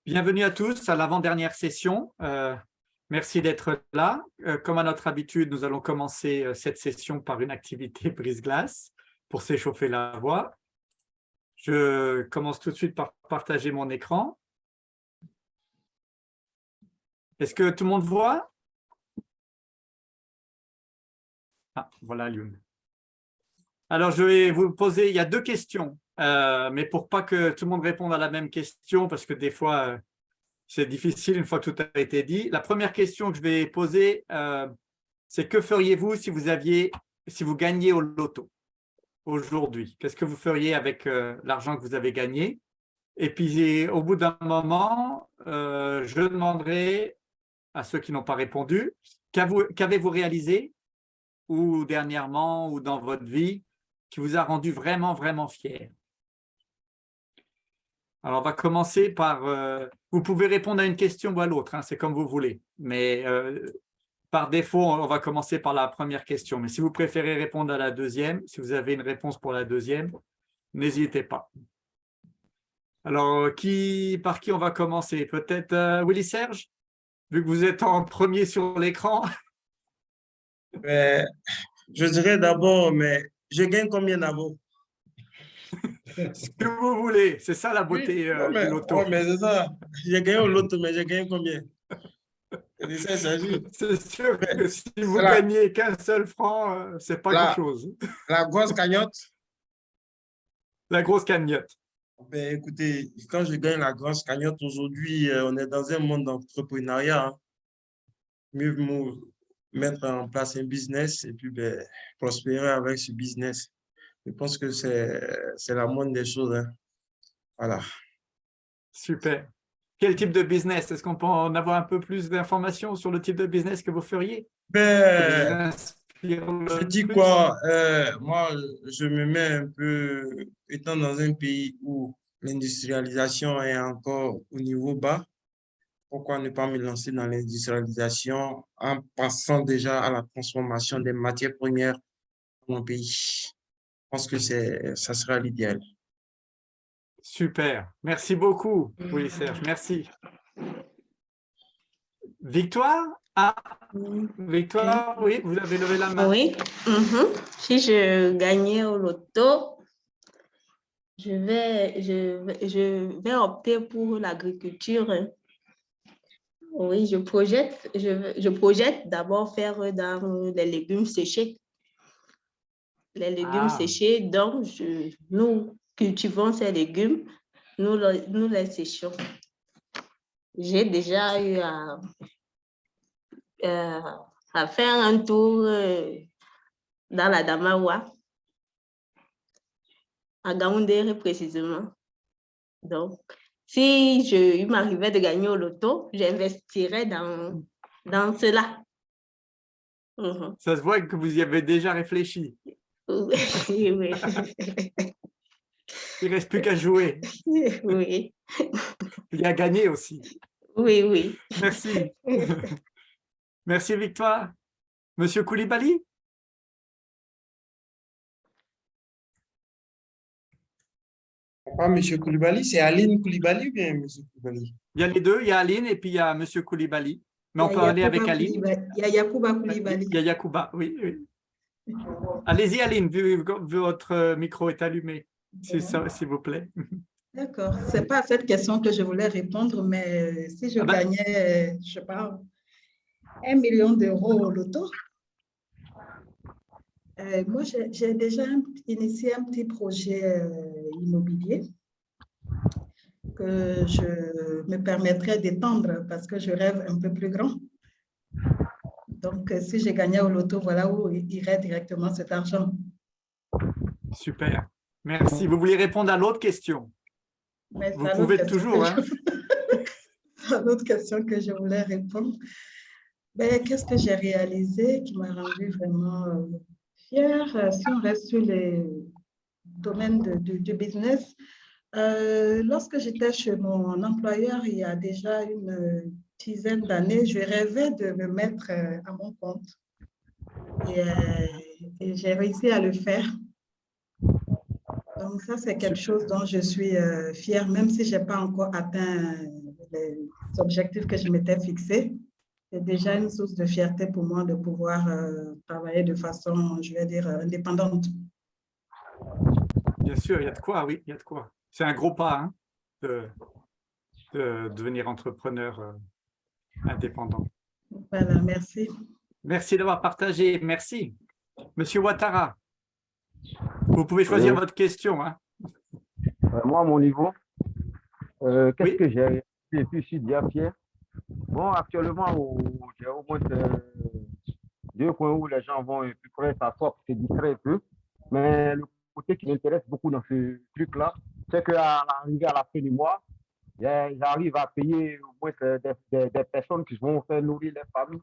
Bienvenue à tous à l'avant-dernière session. Merci d'être là. Comme à notre habitude, nous allons commencer cette session par une activité brise-glace pour s'échauffer la voix. Je commence tout de suite par partager mon écran. Est-ce que tout le monde voit? Ah, voilà Lune. Alors, je vais vous poser, il y a deux questions, mais pour pas que tout le monde réponde à la même question, parce que des fois, c'est difficile une fois que tout a été dit. La première question que je vais poser, c'est que feriez-vous si vous gagniez au loto aujourd'hui? Qu'est-ce que vous feriez avec l'argent que vous avez gagné? Et puis, au bout d'un moment, je demanderai à ceux qui n'ont pas répondu, qu'avez-vous réalisé ou dernièrement ou dans votre vie qui vous a rendu vraiment, vraiment fier? Alors, on va commencer par… vous pouvez répondre à une question ou à l'autre, hein, c'est comme vous voulez. Mais par défaut, on va commencer par la première question. Mais si vous préférez répondre à la deuxième, si vous avez une réponse pour la deuxième, n'hésitez pas. Alors, par qui on va commencer? Peut-être Willy Serge, vu que vous êtes en premier sur l'écran. Je dirais d'abord, mais je gagne combien d'abord? Ce que vous voulez, c'est ça la beauté du loto. Oui, mais c'est ça. J'ai gagné au loto, mais j'ai gagné combien? C'est ça, il s'agit. C'est sûr Mais que si vous c'est gagnez qu'un seul franc, c'est pas grand-chose. la grosse cagnotte. La grosse cagnotte. Écoutez, quand je gagne la grosse cagnotte aujourd'hui, on est dans un monde d'entrepreneuriat, hein. Mieux vaut mettre en place un business et puis prospérer avec ce business. Je pense que c'est la moindre des choses, hein. Voilà. Super. Quel type de business? Est-ce qu'on peut en avoir un peu plus d'informations sur le type de business que vous feriez? Je dis quoi? Moi, je me mets un peu, étant dans un pays où l'industrialisation est encore au niveau bas, pourquoi ne pas me lancer dans l'industrialisation en passant déjà à la transformation des matières premières dans mon pays? Je pense que ça sera l'idéal. Super. Merci beaucoup, oui, Serge. Merci. Victoire? Ah, Victoire, oui, vous avez levé la main. Oui. Si je gagnais au loto, je vais opter pour l'agriculture. Oui, je projette d'abord faire dans les légumes séchés. Les légumes séchés, donc nous cultivons ces légumes, nous les séchons. J'ai déjà eu à faire un tour dans la Damawa, à Gaoundéré précisément. Donc, si il m'arrivait de gagner au loto, j'investirais dans cela. Ça se voit que vous y avez déjà réfléchi. Oui. Il ne reste plus qu'à jouer. Oui. Il y a gagné aussi. Oui. Merci. Merci, Victoire. Monsieur Koulibaly? Pas Monsieur Koulibaly, c'est Aline Koulibaly ou bien Monsieur Koulibaly? Il y a les deux, il y a Aline et puis il y a Monsieur Koulibaly. Mais on peut aller avec Aline. Il y a Yacouba Koulibaly. Il y a Yacouba, oui. Allez-y, Aline, vu votre micro est allumé, s'il vous plaît. D'accord. Ce n'est pas à cette question que je voulais répondre, mais si je gagnais, je sais pas, 1 million d'euros au loto, moi, j'ai déjà initié un petit projet immobilier que je me permettrais d'étendre parce que je rêve un peu plus grand. Donc, si je gagnais au loto, voilà où irait directement cet argent. Super. Merci. Vous voulez répondre à l'autre question? Vous pouvez toujours. C'est l'autre question que je voulais répondre. Qu'est-ce que j'ai réalisé qui m'a rendu vraiment fière? Si on reste sur les domaines du business, lorsque j'étais chez mon employeur, il y a déjà une dizaine d'années, je rêvais de me mettre à mon compte. Et j'ai réussi à le faire. Donc ça, c'est quelque chose dont je suis fière, même si je n'ai pas encore atteint les objectifs que je m'étais fixés. C'est déjà une source de fierté pour moi de pouvoir travailler de façon, je vais dire, indépendante. Bien sûr, il y a de quoi, oui, il y a de quoi. C'est un gros pas hein, de devenir entrepreneur indépendant. Voilà, merci. Merci d'avoir partagé. Merci. Monsieur Ouattara, vous pouvez choisir votre question. Hein. Moi, à mon niveau, qu'est-ce Oui. que j'ai? Et puis, je suis bien fier. Bon, actuellement, j'ai au moins deux coins où les gens vont plus près s'asseoir pour se distraire un peu. Mais le côté qui m'intéresse beaucoup dans ce truc-là, c'est qu'à l'arrivée à la fin du mois, j'arrive à payer au moins des personnes qui vont faire nourrir les familles.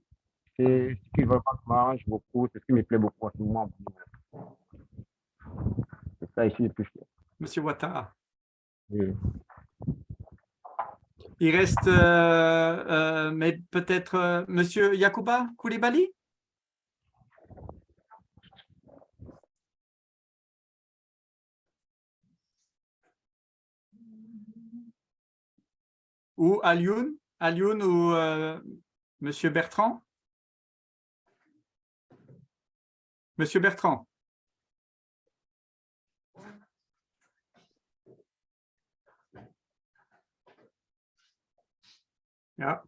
C'est ce qui vraiment m'arrange beaucoup, c'est ce qui me plaît beaucoup en ce moment. C'est ça ici le plus fier. Monsieur Ouattara. Oui. Il reste, mais peut-être, Monsieur Yacouba Koulibaly? Ou Alioune ou Monsieur Bertrand? Monsieur Bertrand. Ah.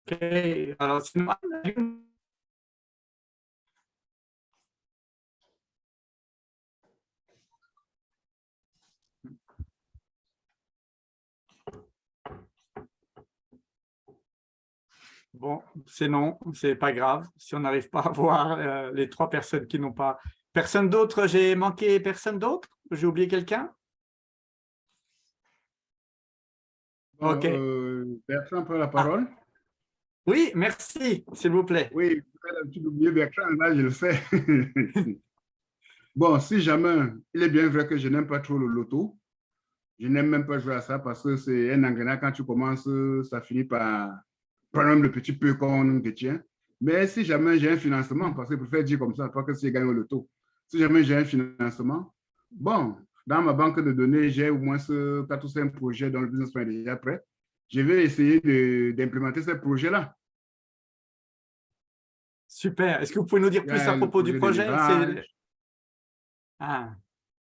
Ok, alors sinon, Alioune. Bon, c'est non, c'est pas grave. Si on n'arrive pas à voir les trois personnes qui n'ont pas. Personne d'autre, j'ai manqué personne d'autre? J'ai oublié quelqu'un? Bon, Ok. Bertrand prend la parole. Oui, merci, s'il vous plaît. Oui, vous avez l'habitude d'oublier Bertrand, là, je le sais. Bon, si jamais, il est bien vrai que je n'aime pas trop le loto. Je n'aime même pas jouer à ça parce que c'est un engrenage. Quand tu commences, ça finit par prendre même le petit peu qu'on te tient. Mais si jamais j'ai un financement, parce que je préfère dire comme ça, pas que si je gagne au loto. Si jamais j'ai un financement, bon, dans ma banque de données, j'ai au moins 4 ou 5 projets dont le business plan est déjà prêt. Je vais essayer d'implémenter ces projets-là. Super. Est-ce que vous pouvez nous dire Il y plus a à le propos du projet? d'élevage. Ah,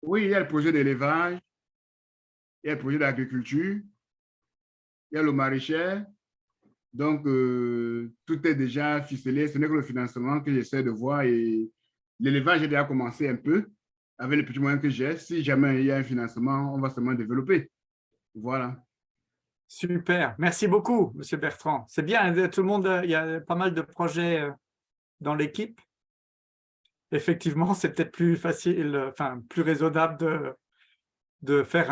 Oui, il y a le projet d'élevage, il y a le projet d'agriculture, il y a le maraîcher. Donc, tout est déjà ficelé. Ce n'est que le financement que j'essaie de voir. Et l'élevage, j'ai déjà commencé un peu avec les petits moyens que j'ai. Si jamais il y a un financement, on va seulement développer. Voilà. super. Merci beaucoup, Monsieur Bertrand. C'est bien, tout le monde, il y a pas mal de projets dans l'équipe. Effectivement, c'est peut-être plus facile, enfin, plus raisonnable de faire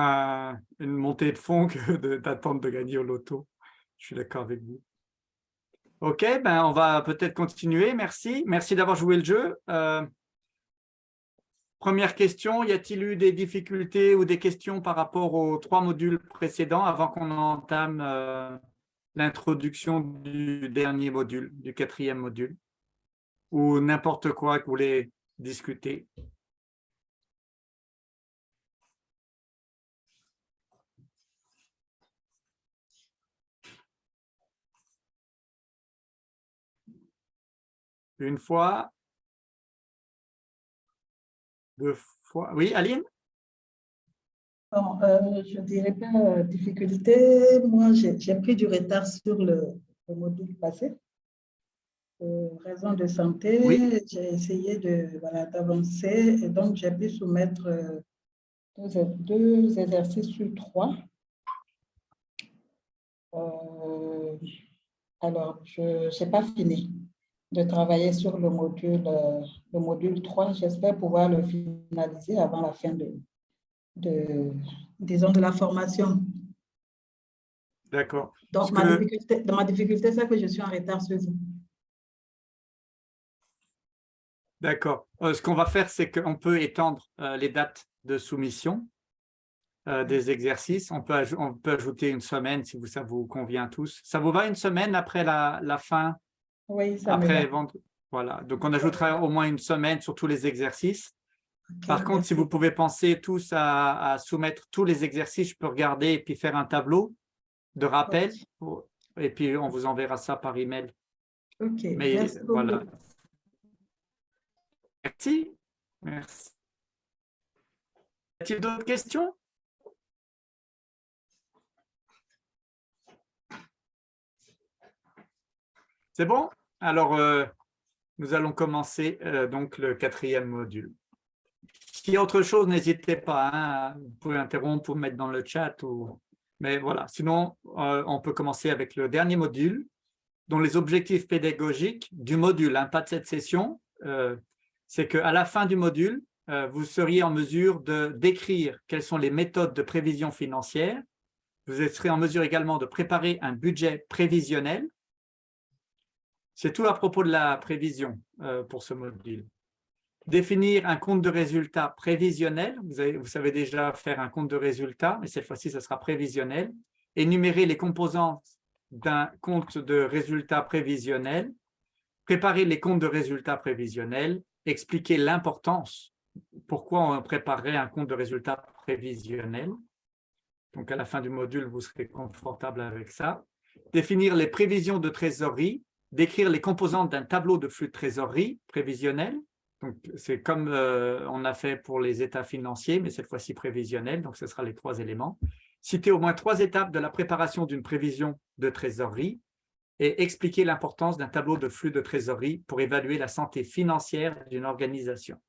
une montée de fonds que d'attendre de gagner au loto. Je suis d'accord avec vous. Ok, ben on va peut-être continuer. Merci. Merci d'avoir joué le jeu. Première question, y a-t-il eu des difficultés ou des questions par rapport aux 3 modules précédents avant qu'on entame l'introduction du dernier module, du 4e module, ou n'importe quoi que vous voulez discuter? Une fois, 2 fois. Oui, Aline? Bon, je dirais pas difficulté. Moi, j'ai pris du retard sur le module passé. Raison de santé, Oui. j'ai essayé d'avancer et donc j'ai pu soumettre 2 exercices sur 3. Alors, je n'ai pas fini de travailler sur le module 3. J'espère pouvoir le finaliser avant la fin disons, de la formation. D'accord. Donc, ma difficulté, c'est que je suis en retard sur vous. D'accord. Ce qu'on va faire, c'est qu'on peut étendre les dates de soumission des exercices. On peut ajouter une semaine si ça vous convient tous. Ça vous va une semaine après la fin? Oui, ça me Après va. vendredi. Voilà, donc on ajoutera au moins une semaine sur tous les exercices. Ok, Par contre, si merci. vous pouvez penser tous à soumettre tous les exercices, je peux regarder et puis faire un tableau de rappel et puis on vous enverra ça par email. Ok, Mais merci voilà. beaucoup. Merci. Merci. Y a-t-il d'autres questions? C'est bon? Alors, nous allons commencer donc le 4e module. S'il y a autre chose, n'hésitez pas, hein, vous pouvez interrompre ou mettre dans le chat. Mais voilà, sinon, on peut commencer avec le dernier module, dont les objectifs pédagogiques du module, hein, pas de cette session, c'est qu'à la fin du module, vous seriez en mesure de décrire quelles sont les méthodes de prévision financière. Vous serez en mesure également de préparer un budget prévisionnel. C'est tout à propos de la prévision pour ce module. Définir un compte de résultat prévisionnel. Vous savez déjà faire un compte de résultat, mais cette fois-ci, ce sera prévisionnel. Énumérer les composantes d'un compte de résultat prévisionnel. Préparer les comptes de résultat prévisionnels. Expliquer l'importance, pourquoi on préparerait un compte de résultat prévisionnel. Donc, à la fin du module, vous serez confortable avec ça. Définir les prévisions de trésorerie. Décrire les composantes d'un tableau de flux de trésorerie prévisionnel. Donc, c'est comme on a fait pour les états financiers, mais cette fois-ci prévisionnel. Donc, ce sera les 3 éléments. Citer au moins 3 étapes de la préparation d'une prévision de trésorerie et expliquer l'importance d'un tableau de flux de trésorerie pour évaluer la santé financière d'une organisation.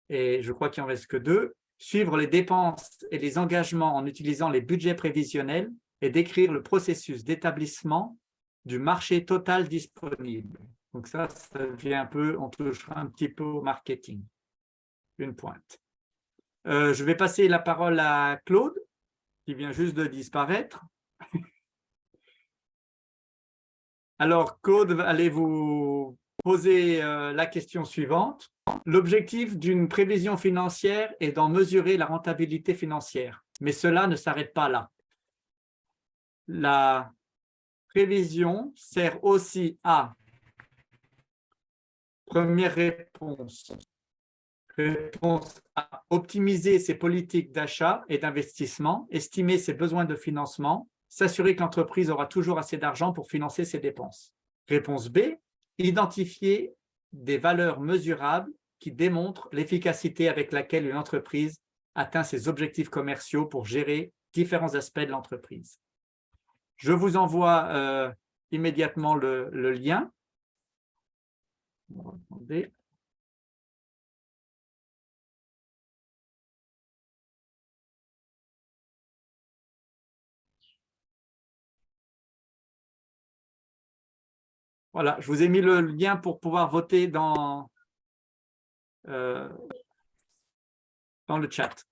Et je crois qu'il n'en reste que 2. Suivre les dépenses et les engagements en utilisant les budgets prévisionnels et décrire le processus d'établissement du marché total disponible. Donc ça devient un peu, on touchera un petit peu au marketing. Une pointe. Je vais passer la parole à Claude, qui vient juste de disparaître. Alors, Claude, allez vous poser la question suivante. L'objectif d'une prévision financière est d'en mesurer la rentabilité financière, mais cela ne s'arrête pas là. La prévision sert aussi à, première réponse à optimiser ses politiques d'achat et d'investissement, estimer ses besoins de financement, s'assurer que l'entreprise aura toujours assez d'argent pour financer ses dépenses. Réponse B, identifier des valeurs mesurables qui démontrent l'efficacité avec laquelle une entreprise atteint ses objectifs commerciaux pour gérer différents aspects de l'entreprise. Je vous envoie immédiatement le lien. Attendez. Voilà, je vous ai mis le lien pour pouvoir voter dans le chat.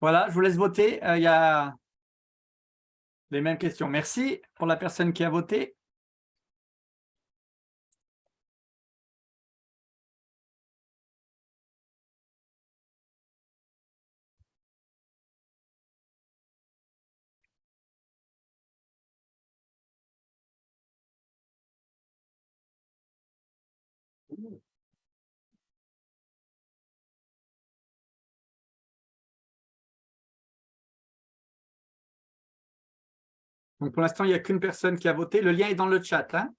Voilà, je vous laisse voter. Il y a les mêmes questions. Merci pour la personne qui a voté. Donc, pour l'instant, il n'y a qu'une personne qui a voté. Le lien est dans le chat, hein.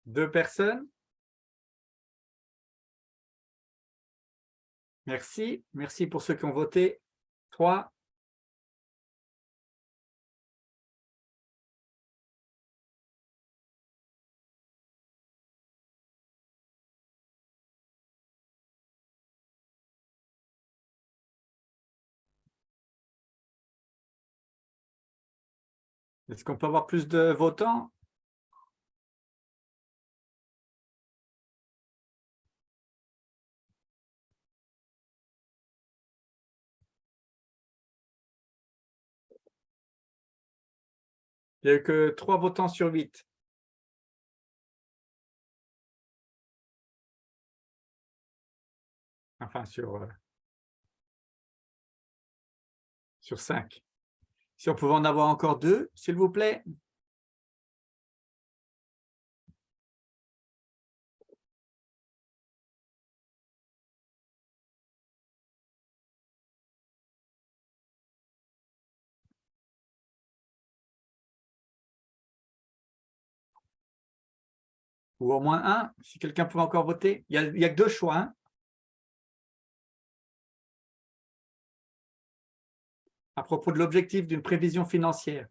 Deux personnes. Merci. Merci pour ceux qui ont voté. 3. Est-ce qu'on peut avoir plus de votants? Il n'y a eu que 3 votants sur 8. Enfin, sur 5. Si on pouvait en avoir encore 2, s'il vous plaît. Ou au moins 1, si quelqu'un pouvait encore voter. Il y a que 2 choix. Hein. À propos de l'objectif d'une prévision financière.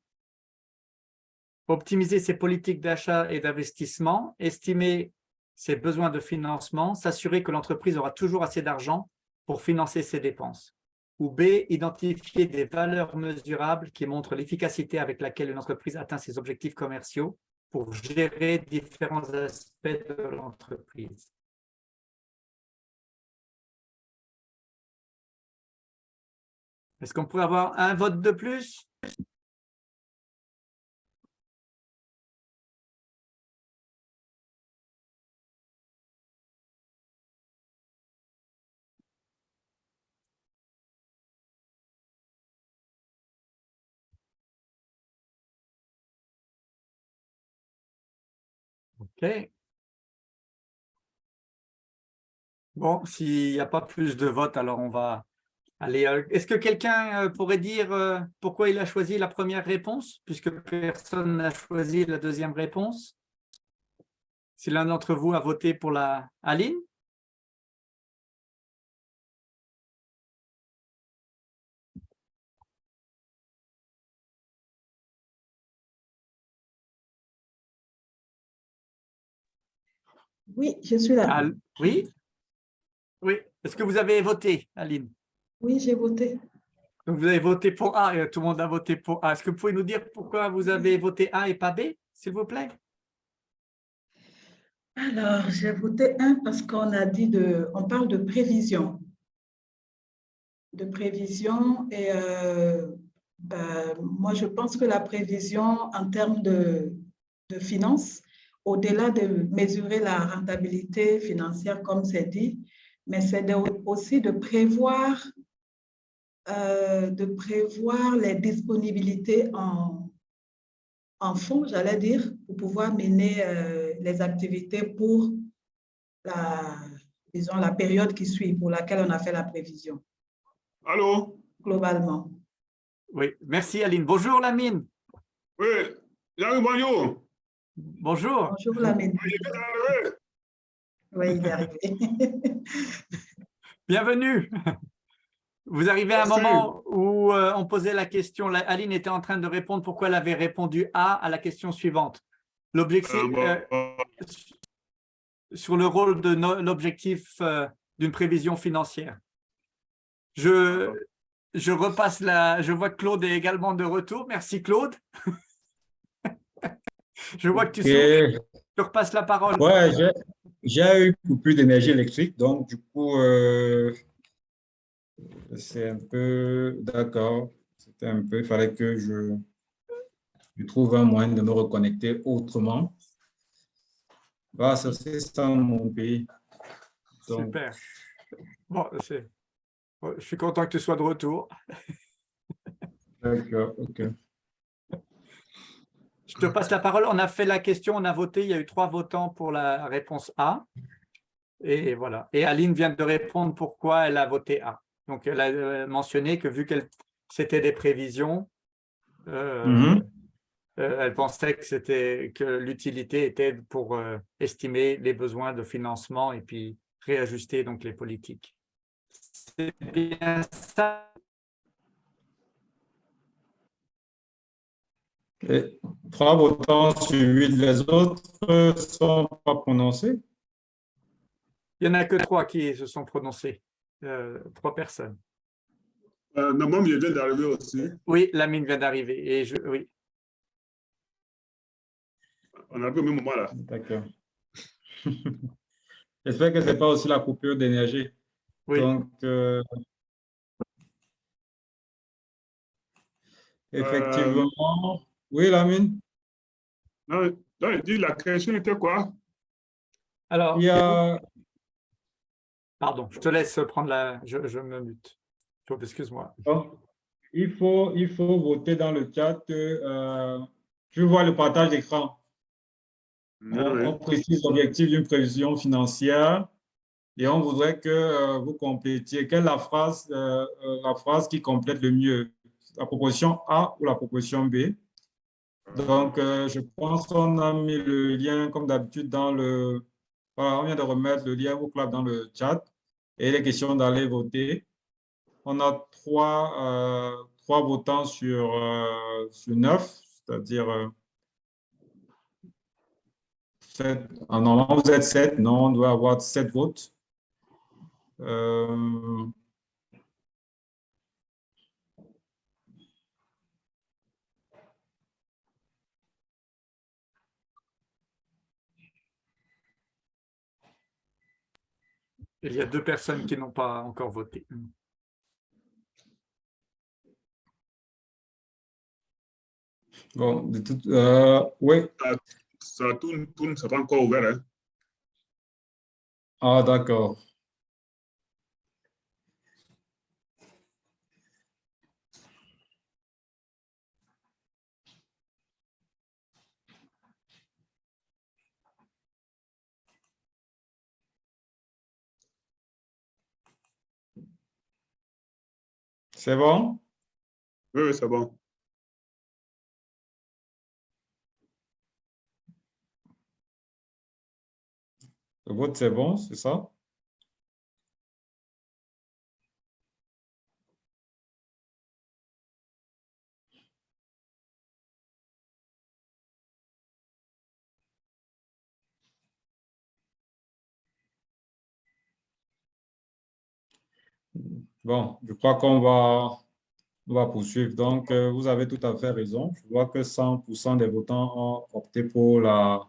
Optimiser ses politiques d'achat et d'investissement, estimer ses besoins de financement, s'assurer que l'entreprise aura toujours assez d'argent pour financer ses dépenses. Ou B, identifier des valeurs mesurables qui montrent l'efficacité avec laquelle une entreprise atteint ses objectifs commerciaux pour gérer différents aspects de l'entreprise. Est-ce qu'on pourrait avoir un vote de plus? OK. Bon, s'il n'y a pas plus de votes, alors on va aller. Est-ce que quelqu'un pourrait dire pourquoi il a choisi la première réponse, puisque personne n'a choisi la deuxième réponse? Si l'un d'entre vous a voté pour la Aline? Oui, je suis là. Oui? Oui. Est-ce que vous avez voté, Aline? Oui, j'ai voté. Donc, vous avez voté pour A et tout le monde a voté pour A. Est-ce que vous pouvez nous dire pourquoi vous avez voté A et pas B, s'il vous plaît? Alors, j'ai voté 1 parce qu'on a dit on parle de prévision. De prévision et moi, je pense que la prévision en termes de finances, au-delà de mesurer la rentabilité financière, comme c'est dit, mais c'est aussi de prévoir les disponibilités en fonds, j'allais dire, pour pouvoir mener les activités pour disons, la période qui suit, pour laquelle on a fait la prévision. Allô? Globalement. Oui, merci Aline. Bonjour Lamine. Oui, Jean-Louis, bonjour. Bonjour. Bonjour Lamine. Oui, Oui, il est arrivé. Bienvenue. Vous arrivez à un Merci. moment où on posait la question, Aline était en train de répondre pourquoi elle avait répondu A à la question suivante. L'objectif sur le rôle de l'objectif d'une prévision financière. Je repasse je vois que Claude est également de retour. Merci Claude. Je vois que tu souffles. Je repasse la parole. Ouais, j'ai eu coupure d'énergie électrique, donc du coup, c'est un peu d'accord. C'était un peu, il fallait que je trouve un moyen de me reconnecter autrement. Bah, ça, c'est ça mon pays. Donc, super. Bon, je suis content que tu sois de retour. d'accord, ok. Je te passe la parole. On a fait la question, on a voté. Il y a eu 3 votants pour la réponse A. Et voilà. Et Aline vient de répondre pourquoi elle a voté A. Donc, elle a mentionné que vu que c'était des prévisions, elle pensait que l'utilité était pour estimer les besoins de financement et puis réajuster donc les politiques. C'est bien ça. Et 3 votants sur 8, les autres ne sont pas prononcés. Il n'y en a que 3 qui se sont prononcés. 3 personnes. Normalement, il vient d'arriver aussi. Oui, Lamine vient d'arriver. Oui. On arrive au même moment là. D'accord. J'espère que ce n'est pas aussi la coupure d'énergie. Oui. Donc, effectivement, oui, Lamine. Non, il dit la question était quoi? Alors, Il y a, pardon, je te laisse prendre je me mute. Excuse-moi. il faut voter dans le chat. Tu vois le partage d'écran. On précise l'objectif d'une prévision financière et on voudrait que vous complétiez. Quelle est la phrase qui complète le mieux? La proposition A ou la proposition B? Donc, je pense qu'on a mis le lien, comme d'habitude, dans le... Voilà, on vient de remettre le lien au club dans le chat et les questions d'aller voter. On a 3 votants sur 9, c'est-à-dire 7. Normalement, vous êtes 7. Non, on doit avoir 7 votes. Il y a 2 personnes qui n'ont pas encore voté. Bon, oui. Ça tourne, ça pas encore ouvert. Hein. Ah, d'accord. C'est bon? Oui, c'est bon. Le vote, c'est bon, c'est ça? Bon, je crois qu'on va poursuivre. Donc, vous avez tout à fait raison. Je vois que 100% des votants ont opté pour la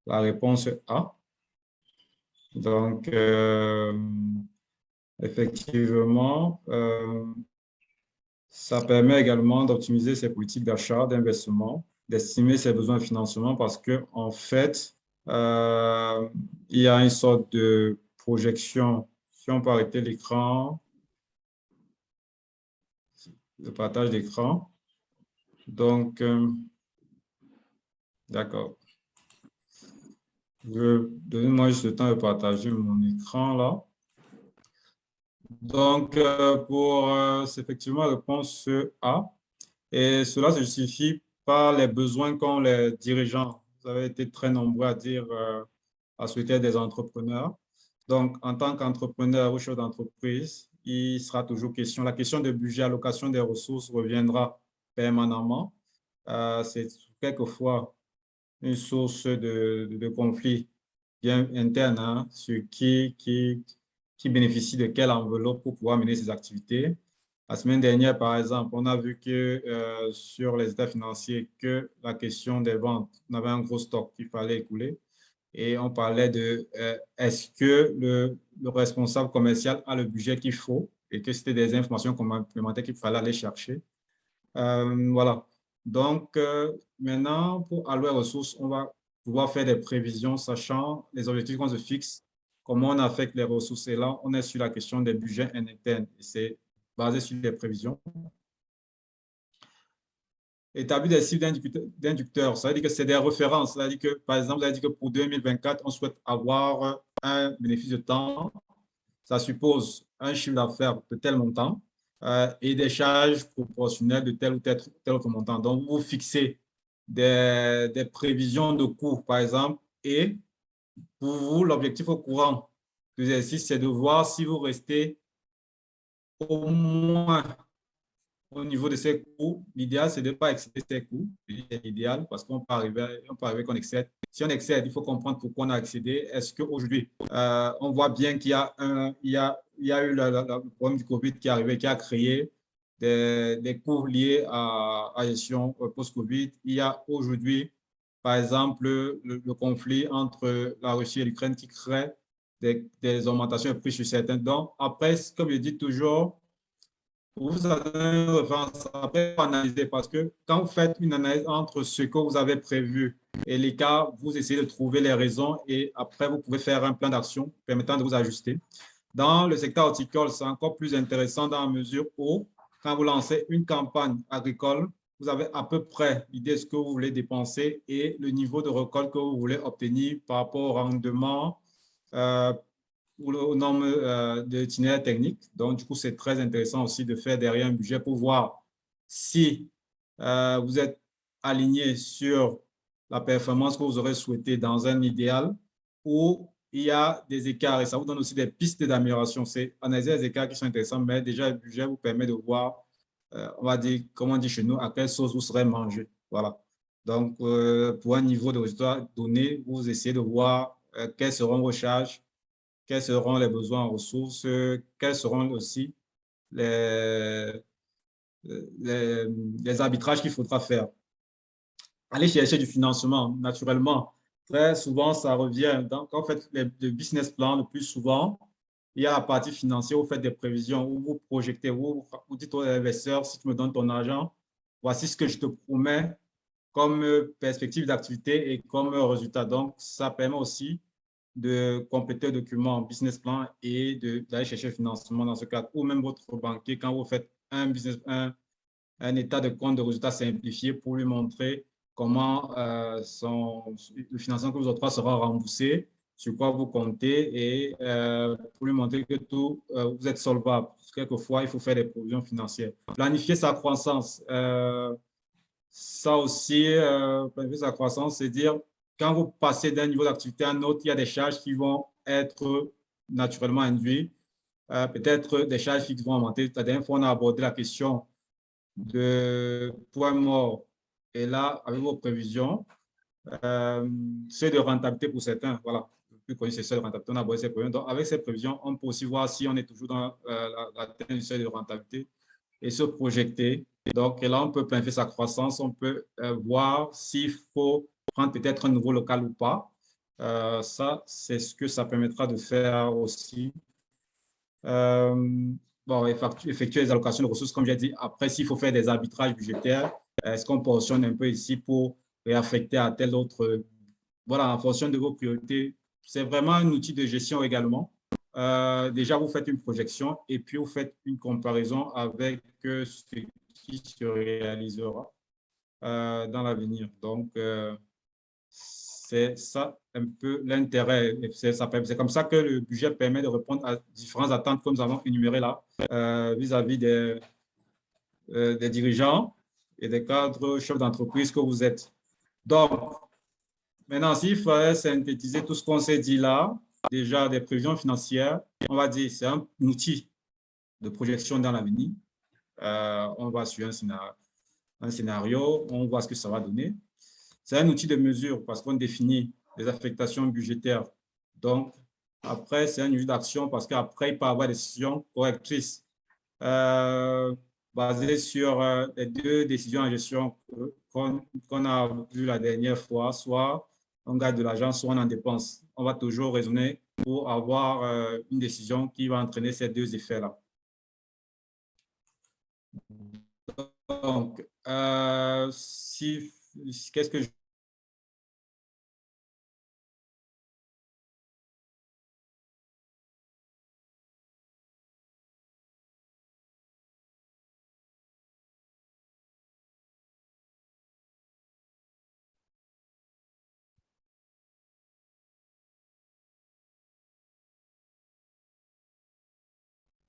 réponse A. Donc, effectivement, ça permet également d'optimiser ses politiques d'achat, d'investissement, d'estimer ses besoins de financement parce que, en fait, il y a une sorte de projection. Si on peut arrêter l'écran, le partage d'écran. Donc, d'accord. Donnez-moi juste le temps de partager mon écran là. Donc, c'est effectivement la réponse A. Et cela se justifie par les besoins qu'ont les dirigeants. Vous avez été très nombreux à dire, à souhaiter des entrepreneurs. Donc, en tant qu'entrepreneur ou chef d'entreprise, il sera toujours question. La question de budget, allocation des ressources reviendra permanemment. C'est quelquefois une source de conflit bien interne, hein, sur qui bénéficie de quelle enveloppe pour pouvoir mener ses activités. La semaine dernière, par exemple, on a vu que sur les états financiers, que la question des ventes, on avait un gros stock qu'il fallait écouler. Et on parlait de est-ce que le responsable commercial a le budget qu'il faut et que c'était des informations complémentaires qu'il fallait aller chercher. Voilà. Donc, maintenant, pour allouer ressources, on va pouvoir faire des prévisions, sachant les objectifs qu'on se fixe, comment on affecte les ressources. Et là, on est sur la question des budgets internes. C'est basé sur les prévisions. Établir des cibles d'inducteurs, ça veut dire que c'est des références. Ça veut dire que, par exemple, ça veut dire que pour 2024, on souhaite avoir un bénéfice de temps. Ça suppose un chiffre d'affaires de tel montant et des charges proportionnelles de tel ou tel autre montant. Donc, vous fixez des prévisions de coûts, par exemple, et pour vous, l'objectif au courant de l'exercice, c'est de voir si vous restez au moins au niveau de ses coûts. L'idéal, c'est de ne pas excéder ses coûts. C'est l'idéal parce qu'on peut arriver qu'on excède. Si on excède, il faut comprendre pourquoi on a excédé. Est-ce qu'aujourd'hui, on voit bien qu'il y a eu le problème du COVID qui est arrivé, qui a créé des coûts liés à la gestion post-COVID. Il y a aujourd'hui, par exemple, le conflit entre la Russie et l'Ukraine qui crée des augmentations de prix sur certains dons. Après, comme je dis toujours, vous avez une référence après analyser parce que quand vous faites une analyse entre ce que vous avez prévu et l'écart, vous essayez de trouver les raisons et après, vous pouvez faire un plan d'action permettant de vous ajuster. Dans le secteur horticole, c'est encore plus intéressant dans la mesure où, quand vous lancez une campagne agricole, vous avez à peu près l'idée de ce que vous voulez dépenser et le niveau de récolte que vous voulez obtenir par rapport au rendement aux normes de l'itinéraire technique. Donc, du coup, c'est très intéressant aussi de faire derrière un budget pour voir si vous êtes aligné sur la performance que vous aurez souhaité dans un idéal ou il y a des écarts et ça vous donne aussi des pistes d'amélioration. C'est analyser les écarts qui sont intéressants, mais déjà, le budget vous permet de voir, on va dire, comme on dit chez nous, à quelle sauce vous serez mangé. Voilà. Donc, pour un niveau de résultat donné, vous essayez de voir quelles seront vos charges, quels seront les besoins en ressources, quels seront aussi les arbitrages qu'il faudra faire. Aller chercher du financement, naturellement, très souvent, ça revient. Donc, quand vous faites le business plan, le plus souvent, il y a la partie financière, vous faites des prévisions, où vous projetez, vous dites aux investisseurs, si tu me donnes ton argent, voici ce que je te promets comme perspective d'activité et comme résultat. Donc, ça permet aussi de compléter le document business plan et d'aller chercher le financement dans ce cadre, ou même votre banquier, quand vous faites un état de compte de résultats simplifié pour lui montrer comment le financement que vous octroie sera remboursé, sur quoi vous comptez et pour lui montrer que tout, vous êtes solvable. Quelquefois, il faut faire des provisions financières. Planifier sa croissance. Ça aussi, planifier sa croissance, c'est dire quand vous passez d'un niveau d'activité à un autre, il y a des charges qui vont être naturellement induites. Peut-être des charges fixes vont augmenter. La dernière fois, on a abordé la question de points morts. Et là, avec vos prévisions, c'est de rentabilité pour certains. Voilà, le plus connu, c'est seuil de rentabilité. On a abordé ces prévisions. Donc, avec ces prévisions, on peut aussi voir si on est toujours dans l'atteinte du seuil de rentabilité et se projeter. Donc, là, on peut planifier sa croissance. On peut voir s'il faut prendre peut-être un nouveau local ou pas. Ça, c'est ce que ça permettra de faire aussi. Bon, effectuer les allocations de ressources, comme j'ai dit. Après, s'il faut faire des arbitrages budgétaires, est-ce qu'on portionne un peu ici pour réaffecter à tel autre? Voilà, en fonction de vos priorités. C'est vraiment un outil de gestion également. Déjà, vous faites une projection et puis vous faites une comparaison avec ce qui se réalisera dans l'avenir. Donc, c'est ça un peu l'intérêt. C'est comme ça que le budget permet de répondre à différentes attentes que nous avons énumérées là vis-à-vis des dirigeants et des cadres chefs d'entreprise que vous êtes. Donc, maintenant, s'il fallait synthétiser tout ce qu'on s'est dit là, déjà des prévisions financières, on va dire c'est un outil de projection dans l'avenir. On va sur un scénario, on voit ce que ça va donner. C'est un outil de mesure parce qu'on définit les affectations budgétaires. Donc, après, c'est un outil d'action parce qu'après, il peut y avoir des décisions correctrices basées sur les deux décisions en gestion qu'on a vues la dernière fois, soit on gagne de l'argent, soit on en dépense. On va toujours raisonner pour avoir une décision qui va entraîner ces deux effets-là. Donc, qu'est-ce que je...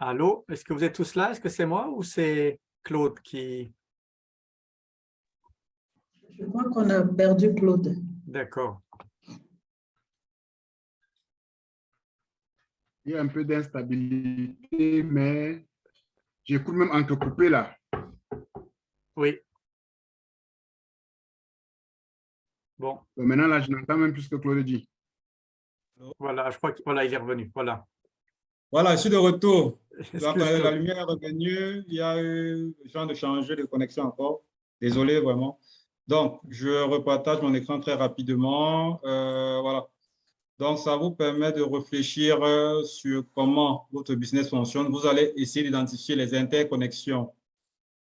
Allô, est-ce que vous êtes tous là? Est-ce que c'est moi ou c'est Claude qui... Je crois qu'on a perdu Claude. D'accord. Il y a un peu d'instabilité, mais J'écoute même entrecoupé là. Oui. Bon, Donc, maintenant, là, je n'entends même plus ce que Claude dit. voilà, je crois qu'il voilà, il est revenu. Voilà. Voilà, je suis de retour. Donc, Excuse, la Claude. lumière est revenue. Il y a eu le genre de changer de connexion encore. Désolé, vraiment. Donc, je repartage mon écran très rapidement. Voilà. Donc, ça vous permet de réfléchir sur comment votre business fonctionne. Vous allez essayer d'identifier les interconnexions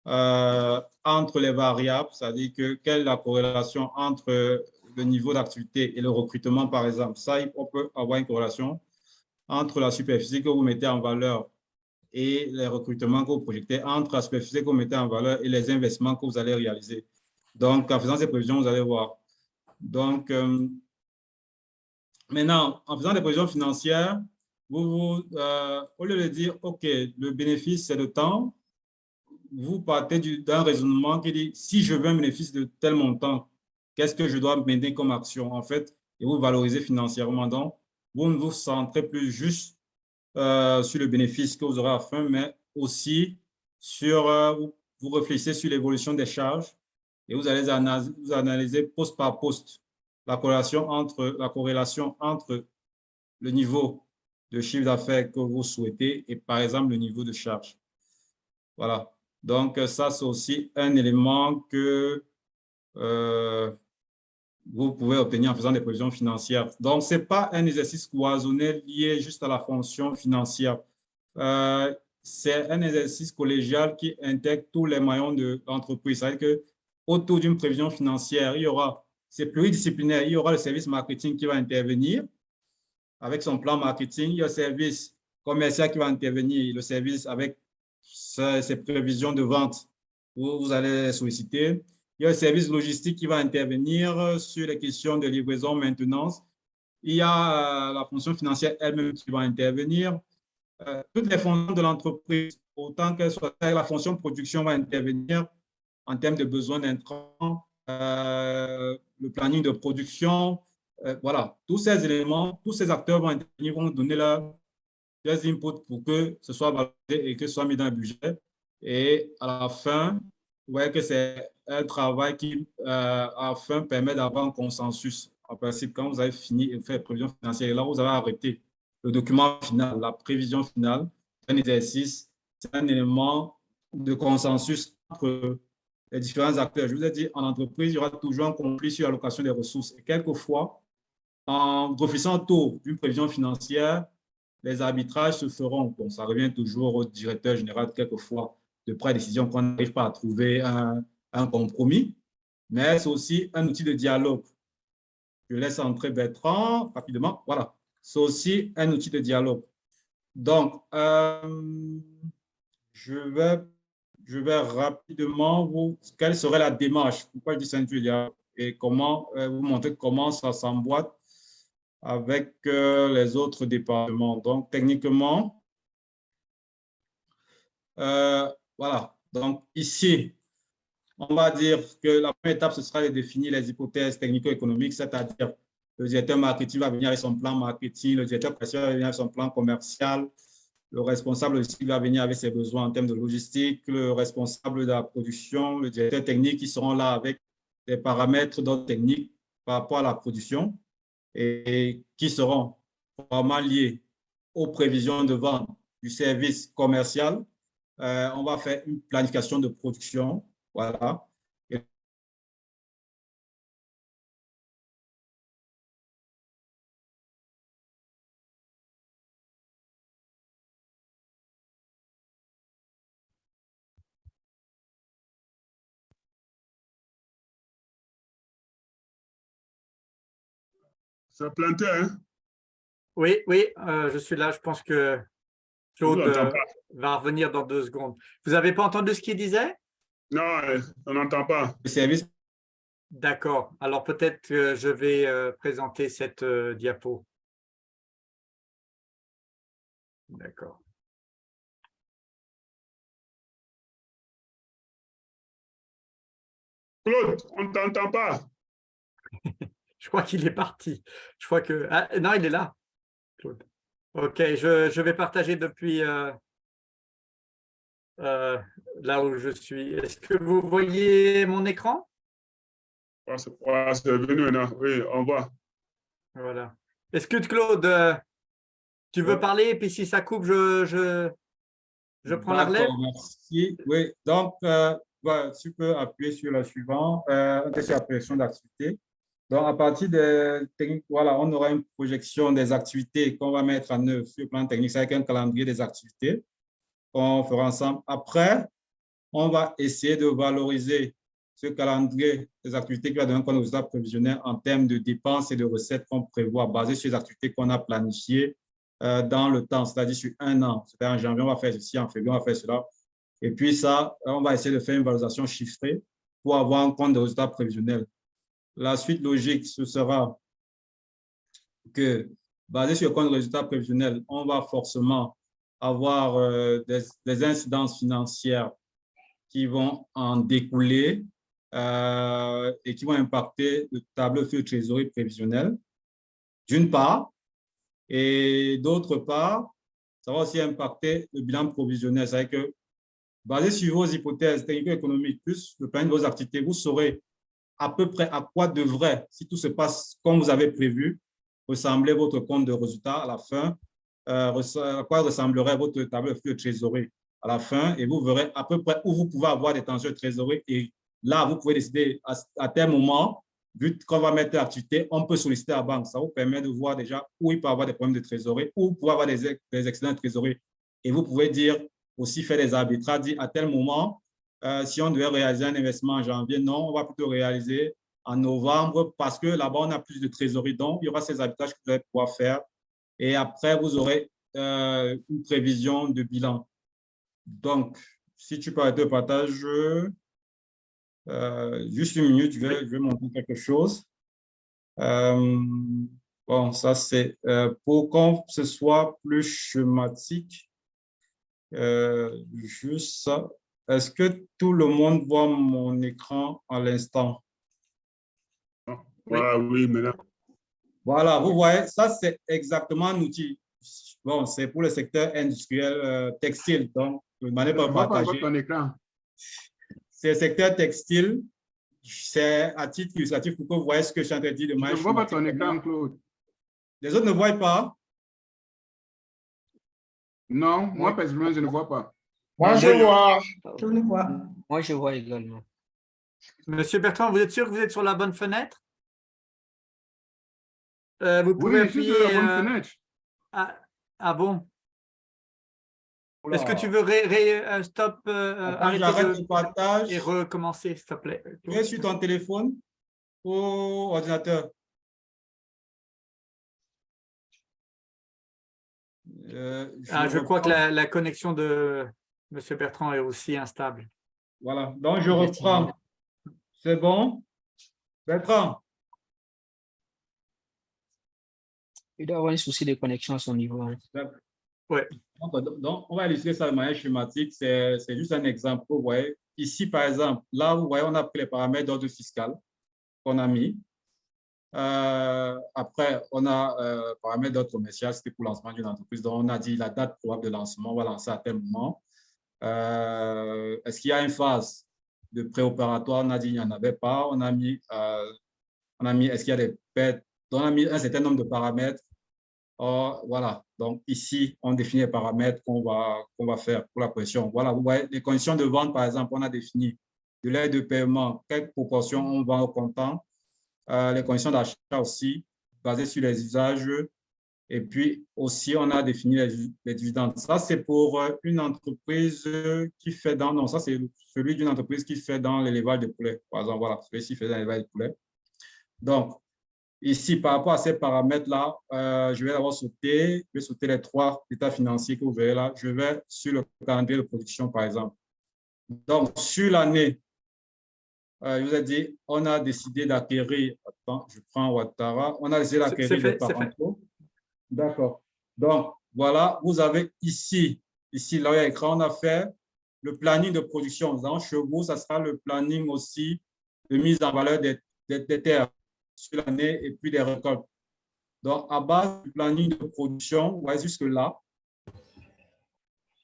entre les variables, c'est-à-dire que quelle est la corrélation entre le niveau d'activité et le recrutement, par exemple. Ça, on peut avoir une corrélation entre la superficie que vous mettez en valeur et les recrutements que vous projetez, entre la superficie que vous mettez en valeur et les investissements que vous allez réaliser. Donc, en faisant ces prévisions, vous allez voir. Donc, maintenant, en faisant des prévisions financières, au lieu de dire, OK, le bénéfice, c'est le temps, vous partez d'un raisonnement qui dit, si je veux un bénéfice de tel montant, qu'est-ce que je dois mener comme action, en fait, et vous valorisez financièrement. Donc, vous ne vous centrez plus juste sur le bénéfice que vous aurez à la fin, mais aussi sur, vous réfléchissez sur l'évolution des charges et vous allez vous analyser poste par poste la corrélation entre le niveau de chiffre d'affaires que vous souhaitez et par exemple le niveau de charge. Voilà. Donc, ça, c'est aussi un élément que vous pouvez obtenir en faisant des prévisions financières. Donc, ce n'est pas un exercice cloisonné lié juste à la fonction financière. C'est un exercice collégial qui intègre tous les maillons de l'entreprise. C'est-à-dire qu'autour d'une prévision financière, c'est pluridisciplinaire, il y aura le service marketing qui va intervenir avec son plan marketing, il y a le service commercial qui va intervenir, le service avec ses prévisions de vente où vous allez solliciter. Il y a le service logistique qui va intervenir sur les questions de livraison, maintenance. Il y a la fonction financière elle-même qui va intervenir. Toutes les fonctions de l'entreprise, autant qu'elles soient, la fonction production va intervenir en termes de besoins d'intrants, le planning de production. Voilà, tous ces éléments, tous ces acteurs vont intervenir, vont donner leurs inputs pour que ce soit valorisé et que ce soit mis dans le budget. Et à la fin, vous voyez que c'est un travail qui, à la fin, permet d'avoir un consensus. En principe, quand vous avez fini et fait la prévision financière, là, vous avez arrêté le document final, la prévision finale, un exercice, c'est un élément de consensus entre les différents acteurs. Je vous ai dit, en entreprise, il y aura toujours un conflit sur l'allocation des ressources. Et quelquefois, en réfléchissant autour d'une prévision financière, les arbitrages se feront. Bon, ça revient toujours au directeur général, quelquefois, de prendre des décisions qu'on n'arrive pas à trouver un compromis, mais c'est aussi un outil de dialogue. Je laisse entrer Bertrand rapidement. Voilà, c'est aussi un outil de dialogue. Donc, je vais rapidement quelle serait la démarche? Pourquoi je dis ça et comment vous montrer comment ça s'emboîte avec les autres départements. Donc, techniquement, voilà. Donc, ici, on va dire que la première étape, ce sera de définir les hypothèses technico-économiques, c'est-à-dire le directeur marketing va venir avec son plan marketing, le directeur commercial va venir avec son plan commercial, le responsable logistique va venir avec ses besoins en termes de logistique, le responsable de la production, le directeur technique qui seront là avec des paramètres d'ordre technique par rapport à la production et qui seront vraiment liés aux prévisions de vente du service commercial. On va faire une planification de production. Voilà. Ça plantait, hein? Oui, oui, je suis là. Je pense que Claude n'entend pas. va revenir dans 2 secondes. Vous n'avez pas entendu ce qu'il disait? Non, on n'entend pas. Le service. D'accord. Alors peut-être que je vais présenter cette diapo. D'accord. Claude, on ne t'entend pas. Je crois qu'il est parti. Je crois que… Ah, non, il est là, Claude. OK, je vais partager depuis… là où je suis. Est-ce que vous voyez mon écran? C'est venu maintenant. Oui, on voit. Voilà. Est-ce que Claude, tu veux parler? Et puis si ça coupe, je prends la relève. D'accord, merci. Oui, donc, voilà, tu peux appuyer sur le suivant, sur la projection d'activité. Donc, à partir des techniques, voilà, on aura une projection des activités qu'on va mettre en œuvre sur le plan technique, c'est avec un calendrier des activités qu'on fera ensemble. Après, on va essayer de valoriser ce calendrier des activités qui va donner un compte de résultat prévisionnel en termes de dépenses et de recettes qu'on prévoit, basé sur les activités qu'on a planifiées dans le temps, c'est-à-dire sur un an. C'est-à-dire en janvier, on va faire ceci, en février, on va faire cela. Et puis ça, on va essayer de faire une valorisation chiffrée pour avoir un compte de résultat prévisionnel. La suite logique, ce sera que, basé sur le compte de résultat prévisionnel, on va forcément avoir des incidences financières qui vont en découler et qui vont impacter le tableau de trésorerie prévisionnel, d'une part, et d'autre part, ça va aussi impacter le bilan provisionnel. C'est-à-dire que, basé sur vos hypothèses technico-économiques plus le plan de vos activités, vous saurez à peu près à quoi devrait, si tout se passe comme vous avez prévu, ressembler votre compte de résultat à la fin, à quoi ressemblerait votre tableau de trésorerie à la fin, et vous verrez à peu près où vous pouvez avoir des tensions de trésorerie. Et là, vous pouvez décider à tel moment, vu qu'on va mettre l'activité, on peut solliciter la banque. Ça vous permet de voir déjà où il peut y avoir des problèmes de trésorerie, où il peut y avoir des excédents de trésorerie. Et vous pouvez dire aussi faire des arbitrages, dire à tel moment, si on devait réaliser un investissement en janvier, non, on va plutôt réaliser en novembre parce que là-bas, on a plus de trésorerie. Donc, il y aura ces arbitrages que vous allez pouvoir faire. Et après, vous aurez une prévision de bilan. Donc, si tu peux arrêter le partage, juste une minute, je vais montrer quelque chose. Bon, ça, c'est pour qu'on ce soit plus schématique. Juste ça. Est-ce que tout le monde voit mon écran à l'instant? Oui, maintenant. Voilà, vous voyez, ça, c'est exactement un outil. Bon, c'est pour le secteur industriel textile. Donc, de manière pas partagée. Ton écran. C'est le secteur textile. C'est à titre illustratif pour que vous voyez ce que je suis en train de dire. Je ne vois pas ton écran, Claude. Les autres ne voient pas? Non, moi, personnellement, je ne vois pas. Moi, je vois. Je le vois. Moi, je vois également. Monsieur Bertrand, vous êtes sûr que vous êtes sur la bonne fenêtre? Vous pouvez Oui, je suis appuyer. sur la bonne fenêtre. Ah bon? Oula. Est-ce que tu veux stop, arrêter j'arrête le partage. et recommencer, s'il te plaît? Tu es sur ton téléphone ou ordinateur? Je crois que la connexion de Monsieur Bertrand est aussi instable. Voilà, donc je reprends. C'est bon? Bertrand? Il doit avoir un souci de connexion à son niveau. Hein. Ouais. Donc, on va illustrer ça de manière schématique. C'est juste un exemple. Vous voyez, ici, par exemple, là, vous voyez, on a pris les paramètres d'ordre fiscal qu'on a mis. Après, on a paramètres d'ordre commercial, c'était pour le lancement d'une entreprise. Donc, on a dit la date probable de lancement, on va lancer à tel moment. Est-ce qu'il y a une phase de préopératoire? On a dit qu'il n'y en avait pas. On a mis est-ce qu'il y a des pertes? Donc, on a mis un certain nombre de paramètres. Voilà, donc ici, on définit les paramètres qu'on va faire pour la pression. Voilà, vous voyez, les conditions de vente, par exemple, on a défini de l'aide de paiement, quelle proportion on vend au comptant, les conditions d'achat aussi, basées sur les usages, et puis aussi, on a défini les dividendes. Ça, c'est pour une entreprise qui fait dans, non, ça, c'est celui d'une entreprise qui fait dans l'élevage de poulet. Par exemple, voilà, celui-ci fait dans l'élevage de poulet. Donc, ici, par rapport à ces paramètres-là, je vais d'abord sauter les trois états financiers que vous verrez là. Je vais sur le calendrier de production, par exemple. Donc, sur l'année, je vous ai dit, on a décidé d'acquérir, attends, je prends Ouattara, on a décidé d'acquérir des parentaux. D'accord. Donc, voilà, vous avez ici, là où il y a l'écran, on a fait le planning de production. Dans chevaux, ça sera le planning aussi de mise en valeur des terres sur l'année et puis des récoltes. Donc, à base du planning de production, vous voyez jusque-là,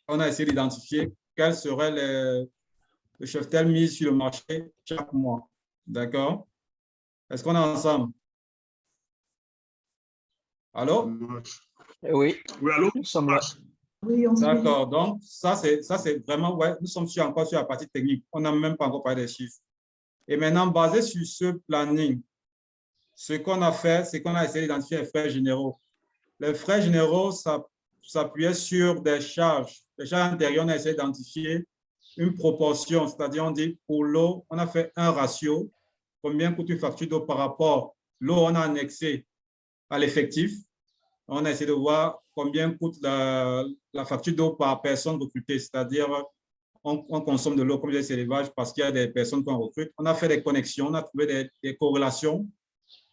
on a essayé d'identifier quel serait le cheptel mis sur le marché chaque mois. D'accord? Est-ce qu'on est ensemble? Allô? Oui, Oui, allô? nous sommes là. Oui, on suit. D'accord. Donc, ça, c'est vraiment, ouais, nous sommes encore sur la partie technique. On n'a même pas encore parlé des chiffres. Et maintenant, basé sur ce planning, ce qu'on a fait, c'est qu'on a essayé d'identifier les frais généraux. Les frais généraux, ça s'appuyait sur des charges. Les charges intérieures, on a essayé d'identifier une proportion, c'est-à-dire on dit pour l'eau, on a fait un ratio, combien coûte une facture d'eau par rapport. L'eau, on a annexé à l'effectif. On a essayé de voir combien coûte la facture d'eau par personne recrutée, c'est-à-dire on consomme de l'eau comme des élevages parce qu'il y a des personnes qu'on recrute. On a fait des connexions, on a trouvé des corrélations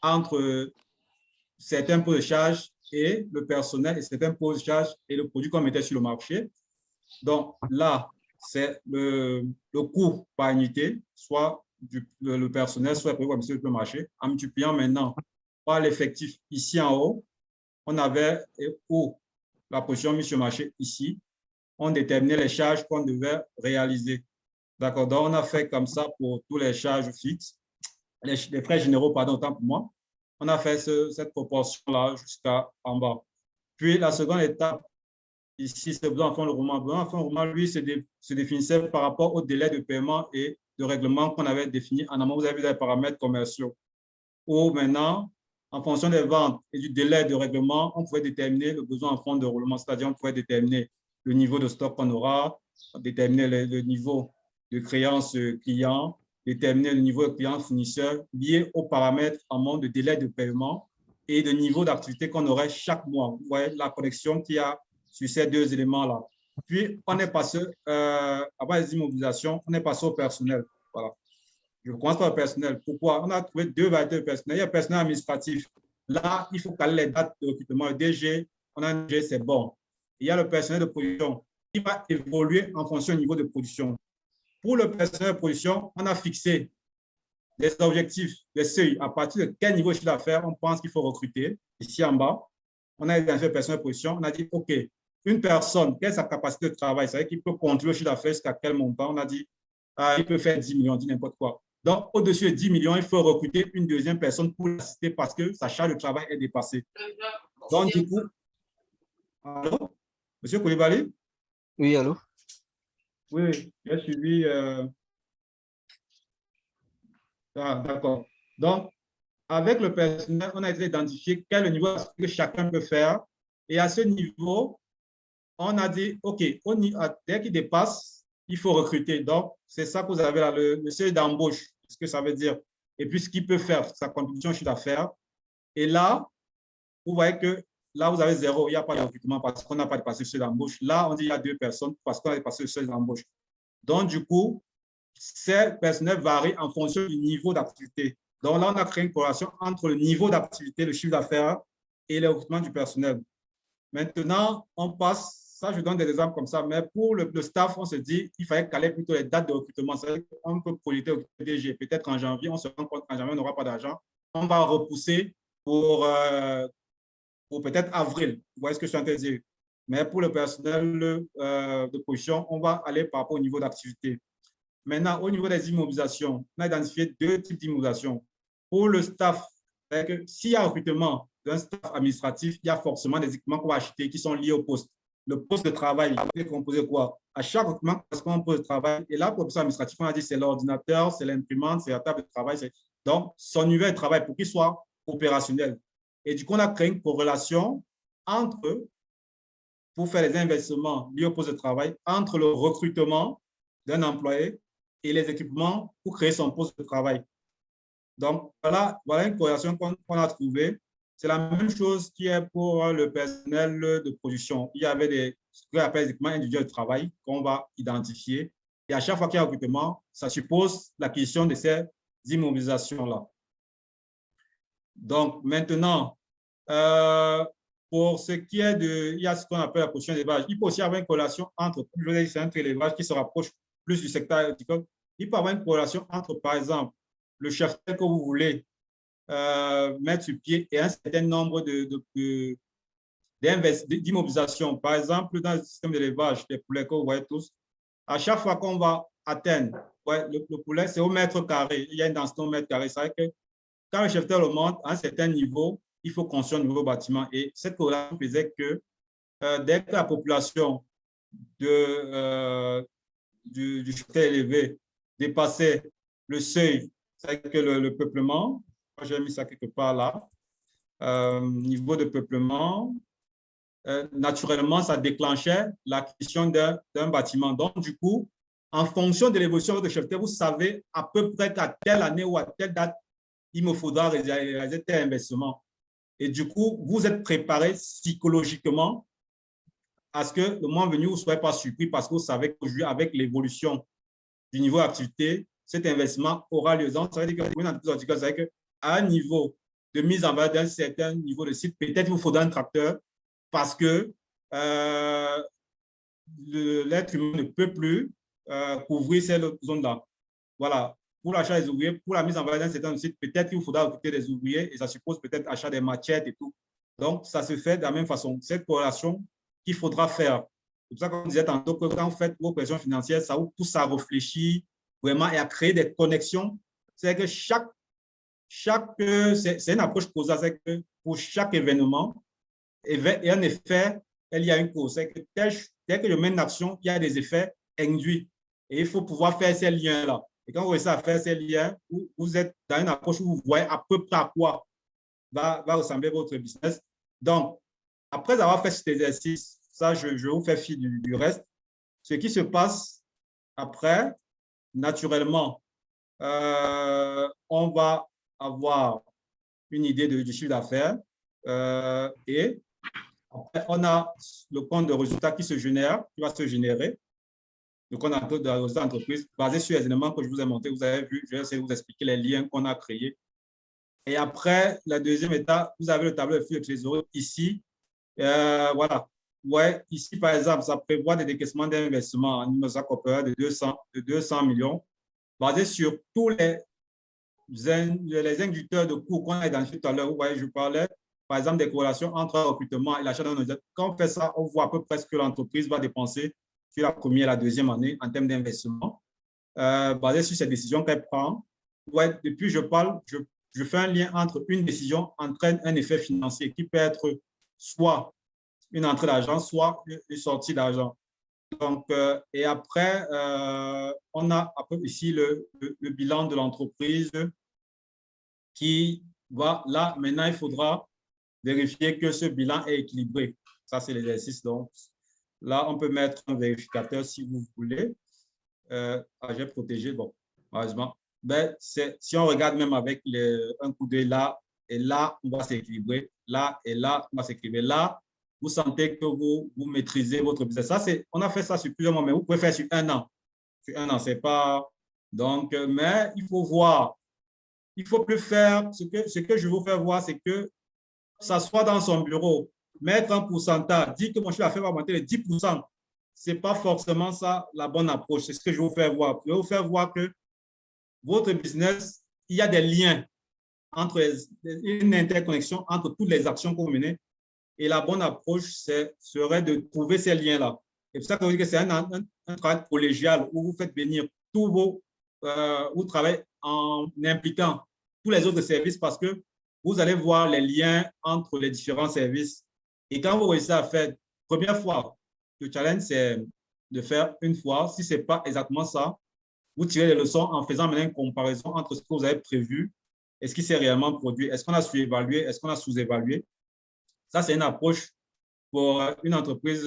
entre certains pots de charge et le personnel et certains pots de charge et le produit qu'on mettait sur le marché. Donc là, c'est le coût par unité, soit le personnel, soit sur le marché, en multipliant maintenant par l'effectif ici en haut. On avait la position mise sur le marché ici. On déterminait les charges qu'on devait réaliser. D'accord, donc on a fait comme ça pour tous les charges fixes, les frais généraux, pardon, autant pour moi. On a fait cette proportion-là jusqu'en bas. Puis la seconde étape, ici, c'est besoin de faire le roulement. Besoin de faire le roulement, lui, se définissait par rapport au délai de paiement et de règlement qu'on avait défini en amont. Vous avez vu les paramètres commerciaux. Ou maintenant, en fonction des ventes et du délai de règlement, on pouvait déterminer le besoin en fonds de roulement, c'est-à-dire on pouvait déterminer le niveau de stock qu'on aura, déterminer le niveau de créance client, déterminer le niveau de client fournisseur lié aux paramètres en mode de délai de paiement et de niveau d'activité qu'on aurait chaque mois. Vous voyez la connexion qu'il y a sur ces deux éléments-là. Puis, on est passé, après les immobilisations, on est passé au personnel. Voilà. Je commence par le personnel. Pourquoi? On a trouvé deux variétés de personnel. Il y a le personnel administratif. Là, il faut caler les dates de recrutement. Le DG, on a un DG, c'est bon. Il y a le personnel de production. Il va évoluer en fonction du niveau de production. Pour le personnel de production, on a fixé des objectifs, des seuils. À partir de quel niveau de chiffre d'affaires on pense qu'il faut recruter. Ici en bas, on a identifié le personnel de production. On a dit, OK, une personne, quelle est sa capacité de travail? C'est-à-dire qu'il peut contribuer au chiffre d'affaires jusqu'à quel montant? On a dit, il peut faire 10 millions, on dit n'importe quoi. Donc, au-dessus de 10 millions, il faut recruter une deuxième personne pour l'assister parce que sa charge de travail est dépassée. Donc, du coup, allô? Monsieur Koulibaly? Oui, allô? Oui, j'ai suivi. D'accord. Donc, avec le personnel, on a été identifié quel est le niveau que chacun peut faire. Et à ce niveau, on a dit, OK, dès qu'il dépasse, il faut recruter. Donc, c'est ça que vous avez là, le seuil d'embauche, ce que ça veut dire. Et puis, ce qu'il peut faire, sa contribution au chiffre d'affaires. Et là, vous voyez que là, vous avez zéro, il n'y a pas de recrutement parce qu'on n'a pas dépassé le seuil d'embauche. Là, on dit qu'il y a deux personnes parce qu'on a dépassé le seuil d'embauche. Donc, du coup, ces personnels varient en fonction du niveau d'activité. Donc, là, on a créé une corrélation entre le niveau d'activité, le chiffre d'affaires et le recrutement du personnel. Maintenant, on passe. Ça, je donne des exemples comme ça, mais pour le staff, on se dit qu'il fallait caler plutôt les dates de recrutement. On peut projeter au DG, peut-être en janvier, on se rend compte qu'en janvier, on n'aura pas d'argent. On va repousser pour peut-être avril. Vous voyez ce que je suis en train de dire? Mais pour le personnel de position, on va aller par rapport au niveau d'activité. Maintenant, au niveau des immobilisations, on a identifié deux types d'immobilisation. Pour le staff, s'il y a un recrutement d'un staff administratif, il y a forcément des équipements qu'on va acheter qui sont liés au poste. Le poste de travail est composé de quoi? À chaque recrutement, parce qu'on a un poste de travail. Et là, pour le poste administratif, on a dit c'est l'ordinateur, c'est l'imprimante, c'est la table de travail. Donc, son niveau de travail pour qu'il soit opérationnel. Et du coup, on a créé une corrélation pour faire les investissements liés au poste de travail, entre le recrutement d'un employé et les équipements pour créer son poste de travail. Donc, voilà une corrélation qu'on a trouvée. C'est la même chose qui est pour le personnel de production. Il y avait ce qu'on appelle les équipements individuels de travail qu'on va identifier. Et à chaque fois qu'il y a un recrutement, ça suppose l'acquisition de ces immobilisations-là. Donc, maintenant, pour ce qui est il y a ce qu'on appelle la position d'élevage. Il peut aussi avoir une corrélation entre, je veux dire, c'est un élevage qui se rapproche plus du secteur agricole. Il peut avoir une corrélation entre, par exemple, le cheptel que vous voulez mettre sur pied et un certain nombre d'immobilisations. Par exemple, dans le système d'élevage des poulets que vous voyez tous, à chaque fois qu'on va atteindre, le poulet, c'est au mètre carré. Il y a une densité au mètre carré. C'est vrai que quand le cheptel augmente à un certain niveau, il faut construire un nouveau bâtiment. Et cette corrélation faisait que dès que la population du cheptel élevé dépassait le seuil, c'est que le peuplement, j'ai mis ça quelque part là, niveau de peuplement, naturellement, ça déclenchait l'acquisition d'un bâtiment. Donc, du coup, en fonction de l'évolution de votre cheptel, vous savez à peu près qu'à telle année ou à telle date, il me faudra réaliser tel investissement. Et du coup, vous êtes préparé psychologiquement à ce que le moment venu, vous ne soyez pas surpris parce que vous savez qu'aujourd'hui, avec l'évolution du niveau d'activité, cet investissement aura lieu. Donc, ça veut dire qu'à un niveau de mise en valeur d'un certain niveau de site, peut-être il vous faudra un tracteur parce que l'être humain ne peut plus couvrir ces zones-là. Voilà. Pour l'achat des ouvriers, pour la mise en valeur d'un certain site, peut-être qu'il faudra recruter des ouvriers et ça suppose peut-être achat des matières et tout. Donc, ça se fait de la même façon. Cette corrélation qu'il faudra faire. C'est pour ça qu'on disait tantôt que quand vous faites vos pressions financières, ça vous pousse à réfléchir vraiment et à créer des connexions. C'est que c'est une approche causale, c'est que pour chaque événement, et en effet, il y a une cause. C'est que dès que je mène une action, il y a des effets induits. Et il faut pouvoir faire ces liens-là. Et quand vous réussissez à faire ces liens, vous êtes dans une approche où vous voyez à peu près à quoi va ressembler votre business. Donc, après avoir fait cet exercice, ça, je vous fais fi du reste. Ce qui se passe après, naturellement, on va avoir une idée du chiffre d'affaires et après, on a le compte de résultats qui va se générer. Le compte de résultats d'entreprise basé sur les éléments que je vous ai montrés. Vous avez vu, je vais essayer de vous expliquer les liens qu'on a créés. Et après, la deuxième étape, vous avez le tableau de flux de trésorerie ici. Voilà. Ouais, ici, par exemple, ça prévoit des décaissements d'investissement en immobilier corporel de 200 millions, basé sur tous les inducteurs de coûts qu'on a identifiés tout à l'heure. Ouais, je parlais, par exemple, des corrélations entre le recrutement et l'achat d'un ordinateur. Quand on fait ça, on voit à peu près ce que l'entreprise va dépenser sur la première et la deuxième année en termes d'investissement, basé sur ces décisions qu'elle prend. Ouais, depuis, je fais un lien entre une décision entraîne un effet financier qui peut être soit une entrée d'argent, soit une sortie d'argent. Donc, et après, on a ici le bilan de l'entreprise qui va là. Maintenant, il faudra vérifier que ce bilan est équilibré. Ça, c'est l'exercice. Donc, là, on peut mettre un vérificateur si vous voulez. J'ai protégé, bon, malheureusement. Ben, si on regarde même avec un coup d'œil là, et là, on va s'équilibrer. Là et là, on va s'équilibrer. Là, vous sentez que vous maîtrisez votre business. Ça, on a fait ça sur plusieurs mois, mais vous pouvez faire sur un an. Sur un an, c'est pas… Donc, mais il faut voir. Il ne faut plus faire… Ce que je veux vous faire voir, c'est que s'asseoir dans son bureau, mettre un pourcentage, dire que mon chiffre d'affaires va augmenter de 10%, ce n'est pas forcément ça la bonne approche. C'est ce que je vais vous faire voir. Je vais vous faire voir que votre business, il y a des liens une interconnexion entre toutes les actions que vous menez. Et la bonne approche, serait de trouver ces liens-là. Et c'est pour ça que je dis que c'est un travail collégial où vous faites venir vous travaillez en impliquant tous les autres services parce que vous allez voir les liens entre les différents services. Et quand vous réussissez à faire, première fois, le challenge, c'est de faire une fois. Si ce n'est pas exactement ça, vous tirez les leçons en faisant maintenant une comparaison entre ce que vous avez prévu et ce qui s'est réellement produit. Est-ce qu'on a sous-évalué? Est-ce qu'on a sous-évalué? Ça, c'est une approche pour une entreprise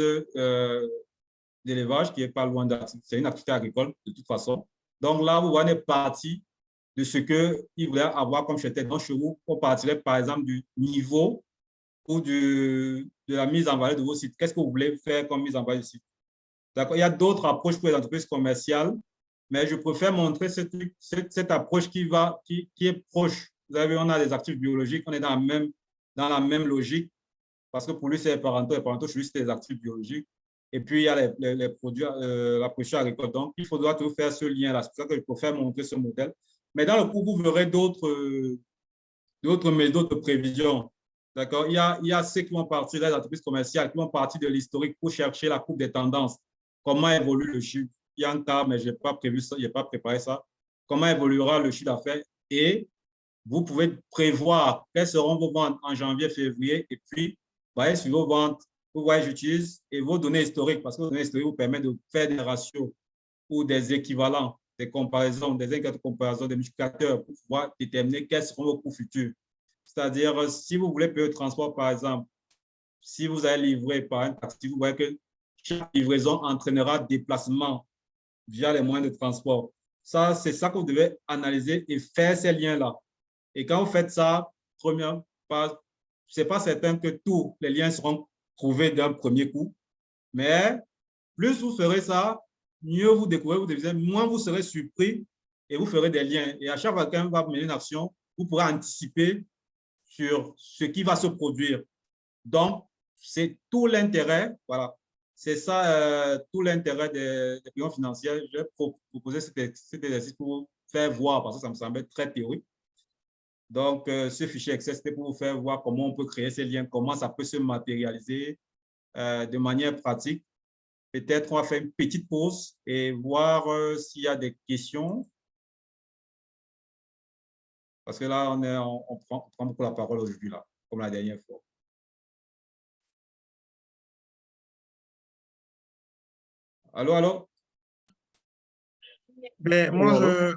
d'élevage qui n'est pas loin d'activité. C'est une activité agricole de toute façon. Donc là, vous voyez une partie de ce qu'il voulait avoir comme cheptel. Donc, chez vous, on partirait par exemple du niveau ou de la mise en valeur de vos sites. Qu'est-ce que vous voulez faire comme mise en valeur de site? D'accord. Il y a d'autres approches pour les entreprises commerciales, mais je préfère montrer cette approche qui est proche. Vous avez vu, on a des actifs biologiques, on est dans la même logique, parce que pour lui, c'est les parentaux, chez lui, c'est des actifs biologiques. Et puis, il y a les produits, la production agricole. Donc, il faudra toujours faire ce lien-là. C'est pour ça que je préfère montrer ce modèle. Mais dans le cours, vous verrez d'autres méthodes de prévision. D'accord? Il y a ceux qui vont partir des entreprises commerciales, qui vont partir de l'historique pour chercher la coupe des tendances. Comment évolue le chiffre? y a un cas, mais je n'ai pas prévu ça, je n'ai pas préparé ça. Comment évoluera le chiffre d'affaires et vous pouvez prévoir quelles seront vos ventes en janvier, février, et puis, vous voyez, sur vos ventes, vous voyez, j'utilise et vos données historiques, parce que vos données historiques vous permettent de faire des ratios ou des équivalents, des comparaisons, des indicateurs de comparaison, des multiplicateurs pour pouvoir déterminer quels seront vos coûts futurs. C'est-à-dire, si vous voulez payer le transport, par exemple, si vous allez livrer par un taxi, vous voyez que chaque livraison entraînera déplacement via les moyens de transport. Ça, c'est ça que vous devez analyser et faire ces liens-là. Et quand vous faites ça, première phase, ce n'est pas certain que tous les liens seront trouvés d'un premier coup, mais plus vous ferez ça, mieux vous découvrez, vous devinez, moins vous serez surpris et vous ferez des liens. Et à chaque fois qu'un va mener une action, vous pourrez anticiper sur ce qui va se produire. Donc, c'est tout l'intérêt, voilà, c'est ça tout l'intérêt des prévisions financières. Je vais proposer cet exercice pour vous faire voir, parce que ça me semblait très théorique. Donc, ce fichier Excel, c'était pour vous faire voir comment on peut créer ces liens, comment ça peut se matérialiser de manière pratique. Peut-être on va faire une petite pause et voir s'il y a des questions. Parce que là, on prend beaucoup la parole aujourd'hui, là, comme la dernière fois. Allô, allô? Ben, moi,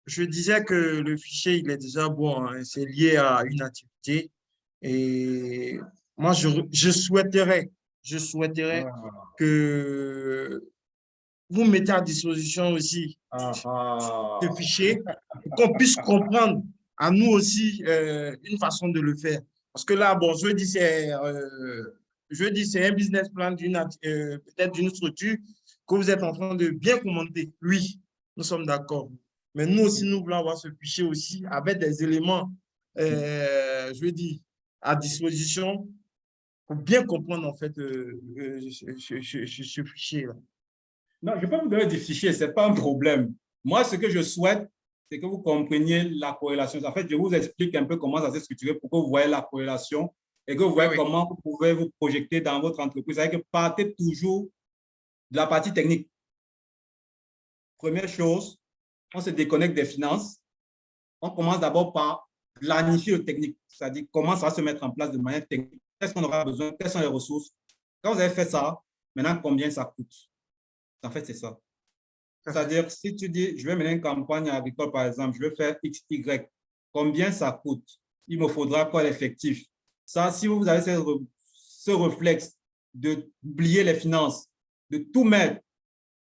je disais que le fichier, il est déjà bon, hein, c'est lié à une activité. Et moi, je souhaiterais que vous mettez à disposition aussi ce fichier pour qu'on puisse comprendre à nous aussi une façon de le faire. Parce que là, bon, je dis c'est un business plan peut-être d'une structure que vous êtes en train de bien commenter. Oui, nous sommes d'accord. Mais nous aussi, nous voulons avoir ce fichier aussi avec des éléments, à disposition pour bien comprendre en fait ce fichier-là. Non, je peux vous donner des fichiers, ce n'est pas un problème. Moi, ce que je souhaite, c'est que vous compreniez la corrélation. En fait, je vous explique un peu comment ça s'est structuré pour que vous voyez la corrélation et que vous voyez comment vous pouvez vous projeter dans votre entreprise. C'est-à-dire que partez toujours de la partie technique. Première chose, on se déconnecte des finances. On commence d'abord par planifier le technique, c'est-à-dire comment ça va se mettre en place de manière technique. Qu'est-ce qu'on aura besoin? Quelles sont les ressources? Quand vous avez fait ça, maintenant, combien ça coûte? En fait, c'est ça. C'est-à-dire, si tu dis, je vais mener une campagne agricole, par exemple, je vais faire X, Y, combien ça coûte? Il me faudra quoi l'effectif? Ça, si vous avez ce réflexe d'oublier les finances, de tout mettre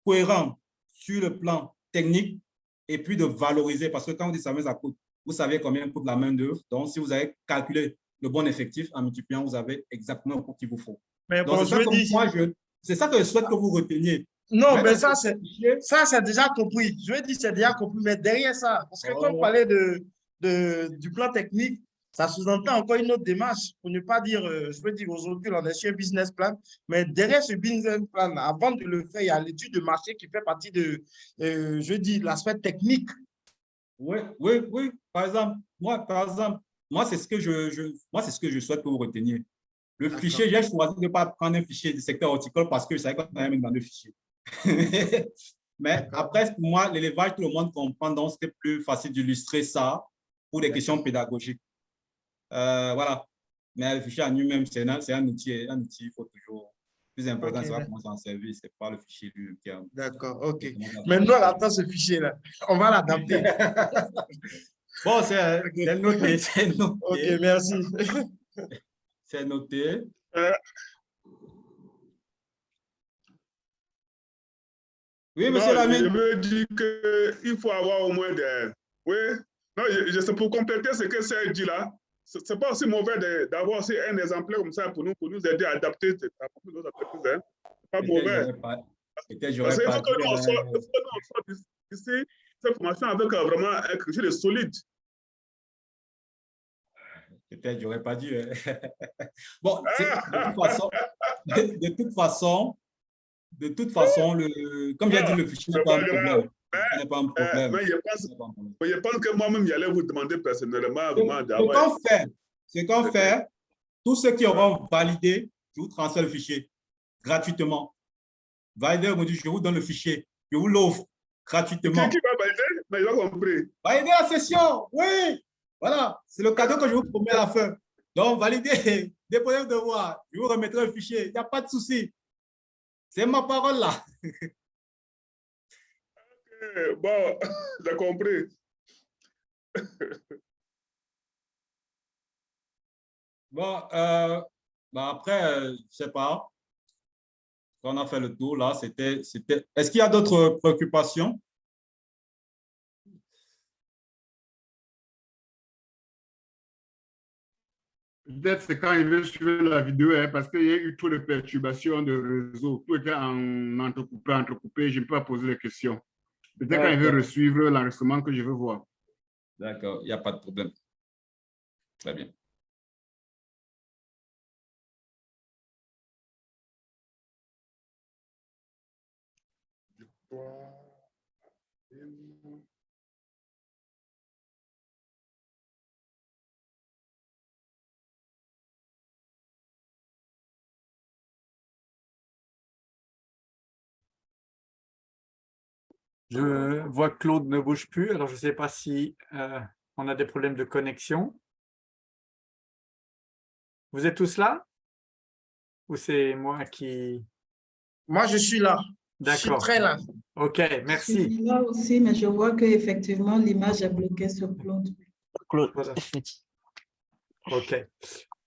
cohérent sur le plan technique et puis de valoriser, parce que quand vous dites ça coûte, vous savez combien coûte la main-d'œuvre. Donc, si vous avez calculé le bon effectif en multipliant, vous avez exactement le coût qu'il vous faut. Mais donc, bon, c'est ça que je souhaite que vous reteniez. Non, mais ça, c'est déjà compris. Je veux dire, c'est déjà compris. Mais derrière ça, parce que quand vous parlez du plan technique, ça sous-entend encore une autre démarche, pour ne pas dire, je veux dire, aujourd'hui, on est sur un business plan, mais derrière ce business plan, avant de le faire, il y a l'étude de marché qui fait partie de, je veux dire, l'aspect technique. Oui. Par exemple, moi, c'est ce que je souhaite que vous reteniez. Le fichier, j'ai choisi de ne pas prendre un fichier du secteur horticole parce que je savais qu'on allait mettre dans le fichier. Mais après, pour moi, l'élevage, tout le monde comprend, donc c'était plus facile d'illustrer ça pour des questions pédagogiques. Voilà. Mais le fichier en lui-même, c'est un outil, il faut toujours. Le plus important, c'est comment s'en servir, c'est pas le fichier lui-même. D'accord, ok. Mais nous, on attend ce fichier-là. On va l'adapter. Bon, c'est noté, Ok, merci. C'est noté. Oui, monsieur Lamine. Je veux dire qu'il faut avoir au moins des... Oui, non, c'est pour compléter ce que Serge dit là. Ce n'est pas aussi mauvais d'avoir aussi un exemplaire comme ça pour nous aider à adapter nos entreprises. Ce n'est pas mauvais. Parce qu'il faut que nous sorte d'ici cette formation avec vraiment quelque chose de solide. Peut-être j'aurais pas dû. Bon, de toute façon, comme j'ai dit, le fichier n'est pas un problème. Mais je pense que moi-même, j'allais vous demander personnellement vraiment d'avoir... Ce qu'on fait, tous ceux qui auront validé, je vous transfère le fichier gratuitement. Valider me dit, je vous donne le fichier. je vous l'offre gratuitement. Qui va valider? Mais il a compris. Validez la session, oui. Voilà, c'est le cadeau que je vous promets à la fin. Donc, validez, déposez le devoir. Je vous remettrai un fichier. Il n'y a pas de souci. C'est ma parole là. Bon, j'ai compris. Bon, après, je ne sais pas. On a fait le tour là. Est-ce qu'il y a d'autres préoccupations? Peut-être c'est quand il veut suivre la vidéo, hein, parce qu'il y a eu trop de perturbations de réseau. Tout était en entrecoupé, je ne peux pas poser les questions. Peut-être quand il veut suivre l'enregistrement que je veux voir. D'accord, il n'y a pas de problème. Très bien. Je vois que Claude ne bouge plus, alors je ne sais pas si on a des problèmes de connexion. Vous êtes tous là? Ou c'est moi qui… Moi, je suis là. Je suis D'accord. très là. OK, Je merci. suis là aussi, mais je vois qu'effectivement, l'image est bloquée sur Claude. Claude, Voilà. OK.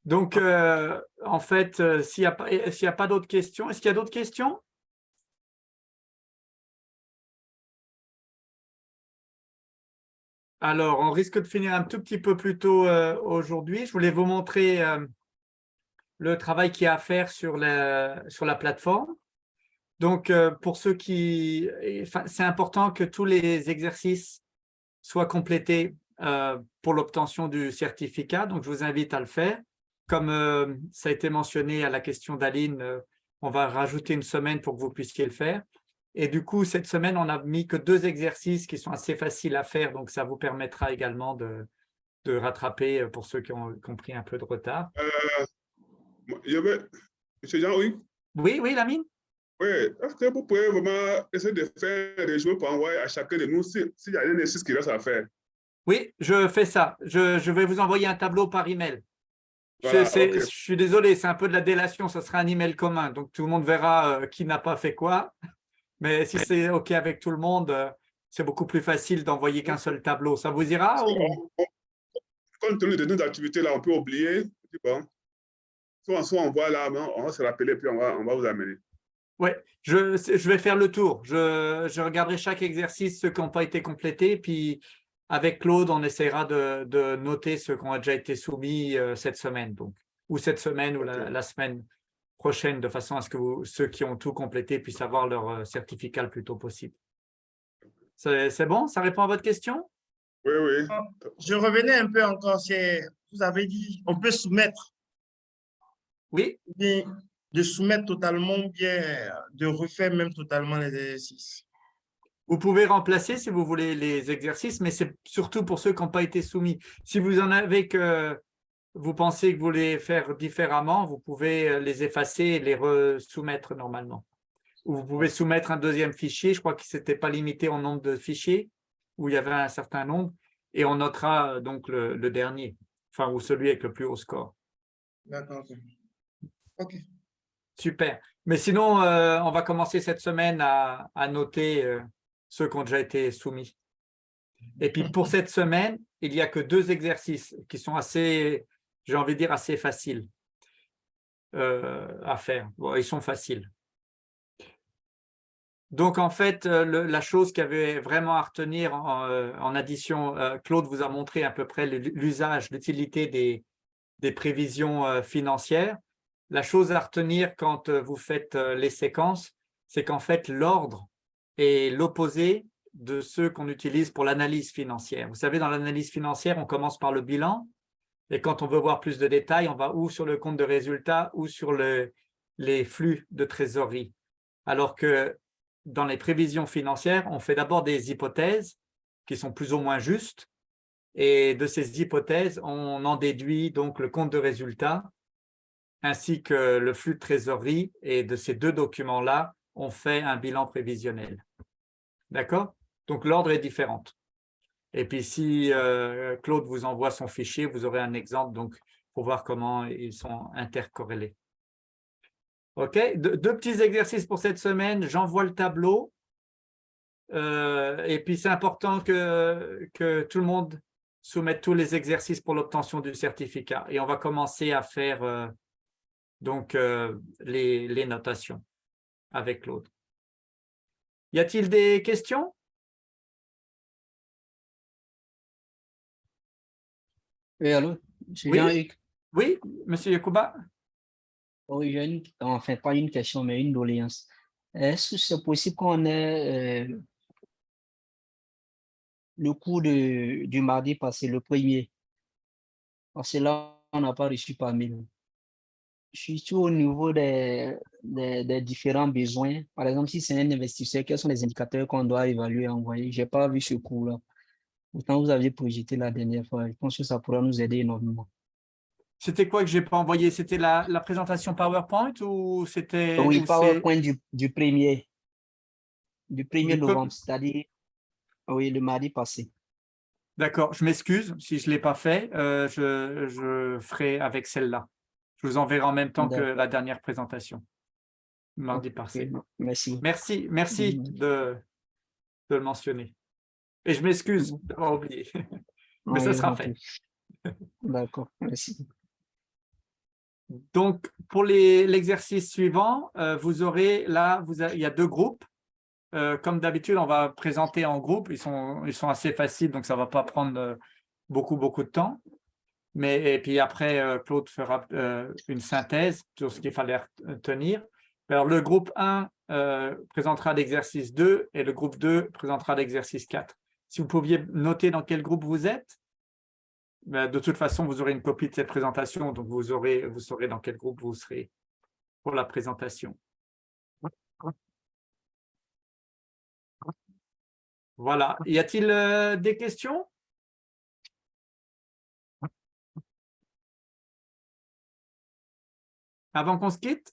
Donc, en fait, s'il n'y a pas d'autres questions, est-ce qu'il y a d'autres questions? Alors, on risque de finir un tout petit peu plus tôt aujourd'hui. Je voulais vous montrer le travail qu'il y a à faire sur la plateforme. Donc, pour ceux qui… Enfin, c'est important que tous les exercices soient complétés pour l'obtention du certificat. Donc, je vous invite à le faire. Comme ça a été mentionné à la question d'Aline, on va rajouter une semaine pour que vous puissiez le faire. Et du coup, cette semaine, on n'a mis que 2 exercices qui sont assez faciles à faire. Donc, ça vous permettra également de rattraper pour ceux qui ont pris un peu de retard. Monsieur Jean, oui? Oui, Lamine? Oui, est-ce que vous pouvez vraiment essayer de faire des résumés pour envoyer à chacun de nous s'il y a un exercice qui reste à faire? Oui, je fais ça. Je vais vous envoyer un tableau par email. Voilà, Je ok. suis désolé, c'est un peu de la délation, ce sera un email commun. Donc, tout le monde verra qui n'a pas fait quoi. Mais si c'est OK avec tout le monde, c'est beaucoup plus facile d'envoyer qu'un seul tableau. Ça vous ira ou… Compte tenu de nos activités, là, on peut oublier. Bon. Soit on voit là, on va se rappeler, puis on va vous amener. Oui, je vais faire le tour. Je regarderai chaque exercice, ceux qui n'ont pas été complétés. Puis, avec Claude, on essaiera de noter ceux qui ont déjà été soumis cette semaine. Donc, ou cette semaine ou la semaine prochaine, de façon à ce que ceux qui ont tout complété puissent avoir leur certificat le plus tôt possible. C'est bon? Ça répond à votre question? Oui, oui. Je revenais un peu encore. Vous avez dit on peut soumettre. Oui. Bien, de soumettre totalement, bien de refaire même totalement les exercices. Vous pouvez remplacer si vous voulez les exercices, mais c'est surtout pour ceux qui n'ont pas été soumis. Si vous en avez que vous pensez que vous voulez faire différemment, vous pouvez les effacer et les resoumettre normalement. Ou vous pouvez soumettre un deuxième fichier. Je crois que ce n'était pas limité en nombre de fichiers, où il y avait un certain nombre, et on notera donc le dernier, enfin, ou celui avec le plus haut score. D'accord. OK. Super. Mais sinon, on va commencer cette semaine à noter ceux qui ont déjà été soumis. Et puis, pour cette semaine, il n'y a que 2 exercices qui sont assez, j'ai envie de dire, assez faciles à faire. Bon, ils sont faciles. Donc, en fait, la chose qu'il y avait vraiment à retenir en addition, Claude vous a montré à peu près l'usage, l'utilité des prévisions financières. La chose à retenir quand vous faites les séquences, c'est qu'en fait, l'ordre est l'opposé de ceux qu'on utilise pour l'analyse financière. Vous savez, dans l'analyse financière, on commence par le bilan, et quand on veut voir plus de détails, on va ou sur le compte de résultat ou sur les flux de trésorerie. Alors que dans les prévisions financières, on fait d'abord des hypothèses qui sont plus ou moins justes, et de ces hypothèses, on en déduit donc le compte de résultat ainsi que le flux de trésorerie, et de ces 2 documents-là, on fait un bilan prévisionnel. D'accord? Donc, l'ordre est différent. Et puis, si Claude vous envoie son fichier, vous aurez un exemple donc, pour voir comment ils sont intercorrélés. OK? Deux petits exercices pour cette semaine. J'envoie le tableau. Et puis, c'est important que tout le monde soumette tous les exercices pour l'obtention du certificat. Et on va commencer à faire donc les notations avec Claude. Y a-t-il des questions? Oui, allô, monsieur Oui. Jean-Hugues. Oui, monsieur Yacouba? Oui, j'ai enfin pas une question, mais une doléance. Est-ce que c'est possible qu'on ait le cours du mardi passé, le premier? Parce que là, on n'a pas reçu par mail. Surtout au niveau des différents besoins. Par exemple, si c'est un investisseur, quels sont les indicateurs qu'on doit évaluer et envoyer? Je n'ai pas vu ce cours-là. Pourtant, vous aviez projeté la dernière fois. Je pense que ça pourra nous aider énormément. C'était quoi que je n'ai pas envoyé? C'était la présentation PowerPoint ou c'était… Oui, ou c'est PowerPoint du 1er du novembre, c'est-à-dire oui, le mardi passé. D'accord, je m'excuse si je ne l'ai pas fait. Je ferai avec celle-là. Je vous enverrai en même temps que D'accord. la dernière présentation, mardi Ok, passé. merci. Merci de le mentionner. Et je m'excuse d'avoir oublié, mais ça Oui, sera ok. fait. D'accord, merci. Donc, pour l'exercice suivant, vous aurez là, il y a deux groupes. Comme d'habitude, on va présenter en groupe. Ils sont assez faciles, donc ça ne va pas prendre beaucoup de temps. Et puis après, Claude fera une synthèse sur ce qu'il fallait tenir. Alors, le groupe 1 présentera l'exercice 2 et le groupe 2 présentera l'exercice 4. Si vous pouviez noter dans quel groupe vous êtes, de toute façon, vous aurez une copie de cette présentation, donc vous saurez dans quel groupe vous serez pour la présentation. Voilà. Y a-t-il des questions? Avant qu'on se quitte?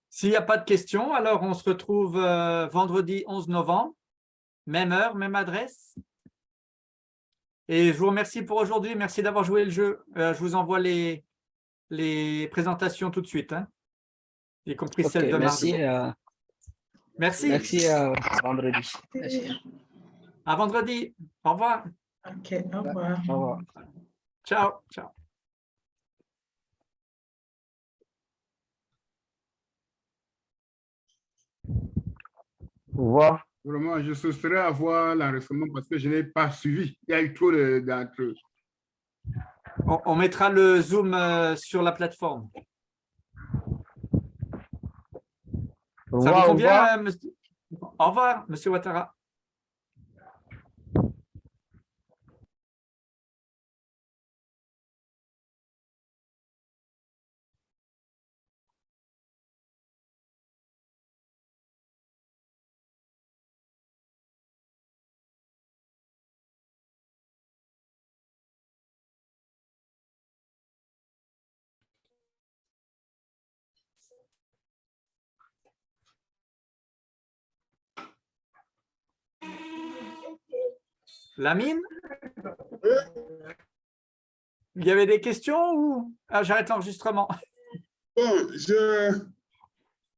S'il n'y a pas de questions, alors on se retrouve vendredi 11 novembre, même heure, même adresse. Et je vous remercie pour aujourd'hui. Merci d'avoir joué le jeu. Je vous envoie les présentations tout de suite, hein, y compris Ok, celle de mardi. merci. Merci. Merci à vendredi. Merci. À vendredi. Au revoir. OK, au revoir. Au revoir. Ciao. Ciao. Au revoir. Vraiment, je souhaiterais avoir l'enregistrement parce que je n'ai pas suivi. Il y a eu trop d'entre. On mettra le Zoom sur la plateforme. Au Ça revoir, vous au revoir. convient, monsieur? Au revoir, monsieur Ouattara. Lamine? Il y avait des questions ou… Ah, j'arrête l'enregistrement. Bon,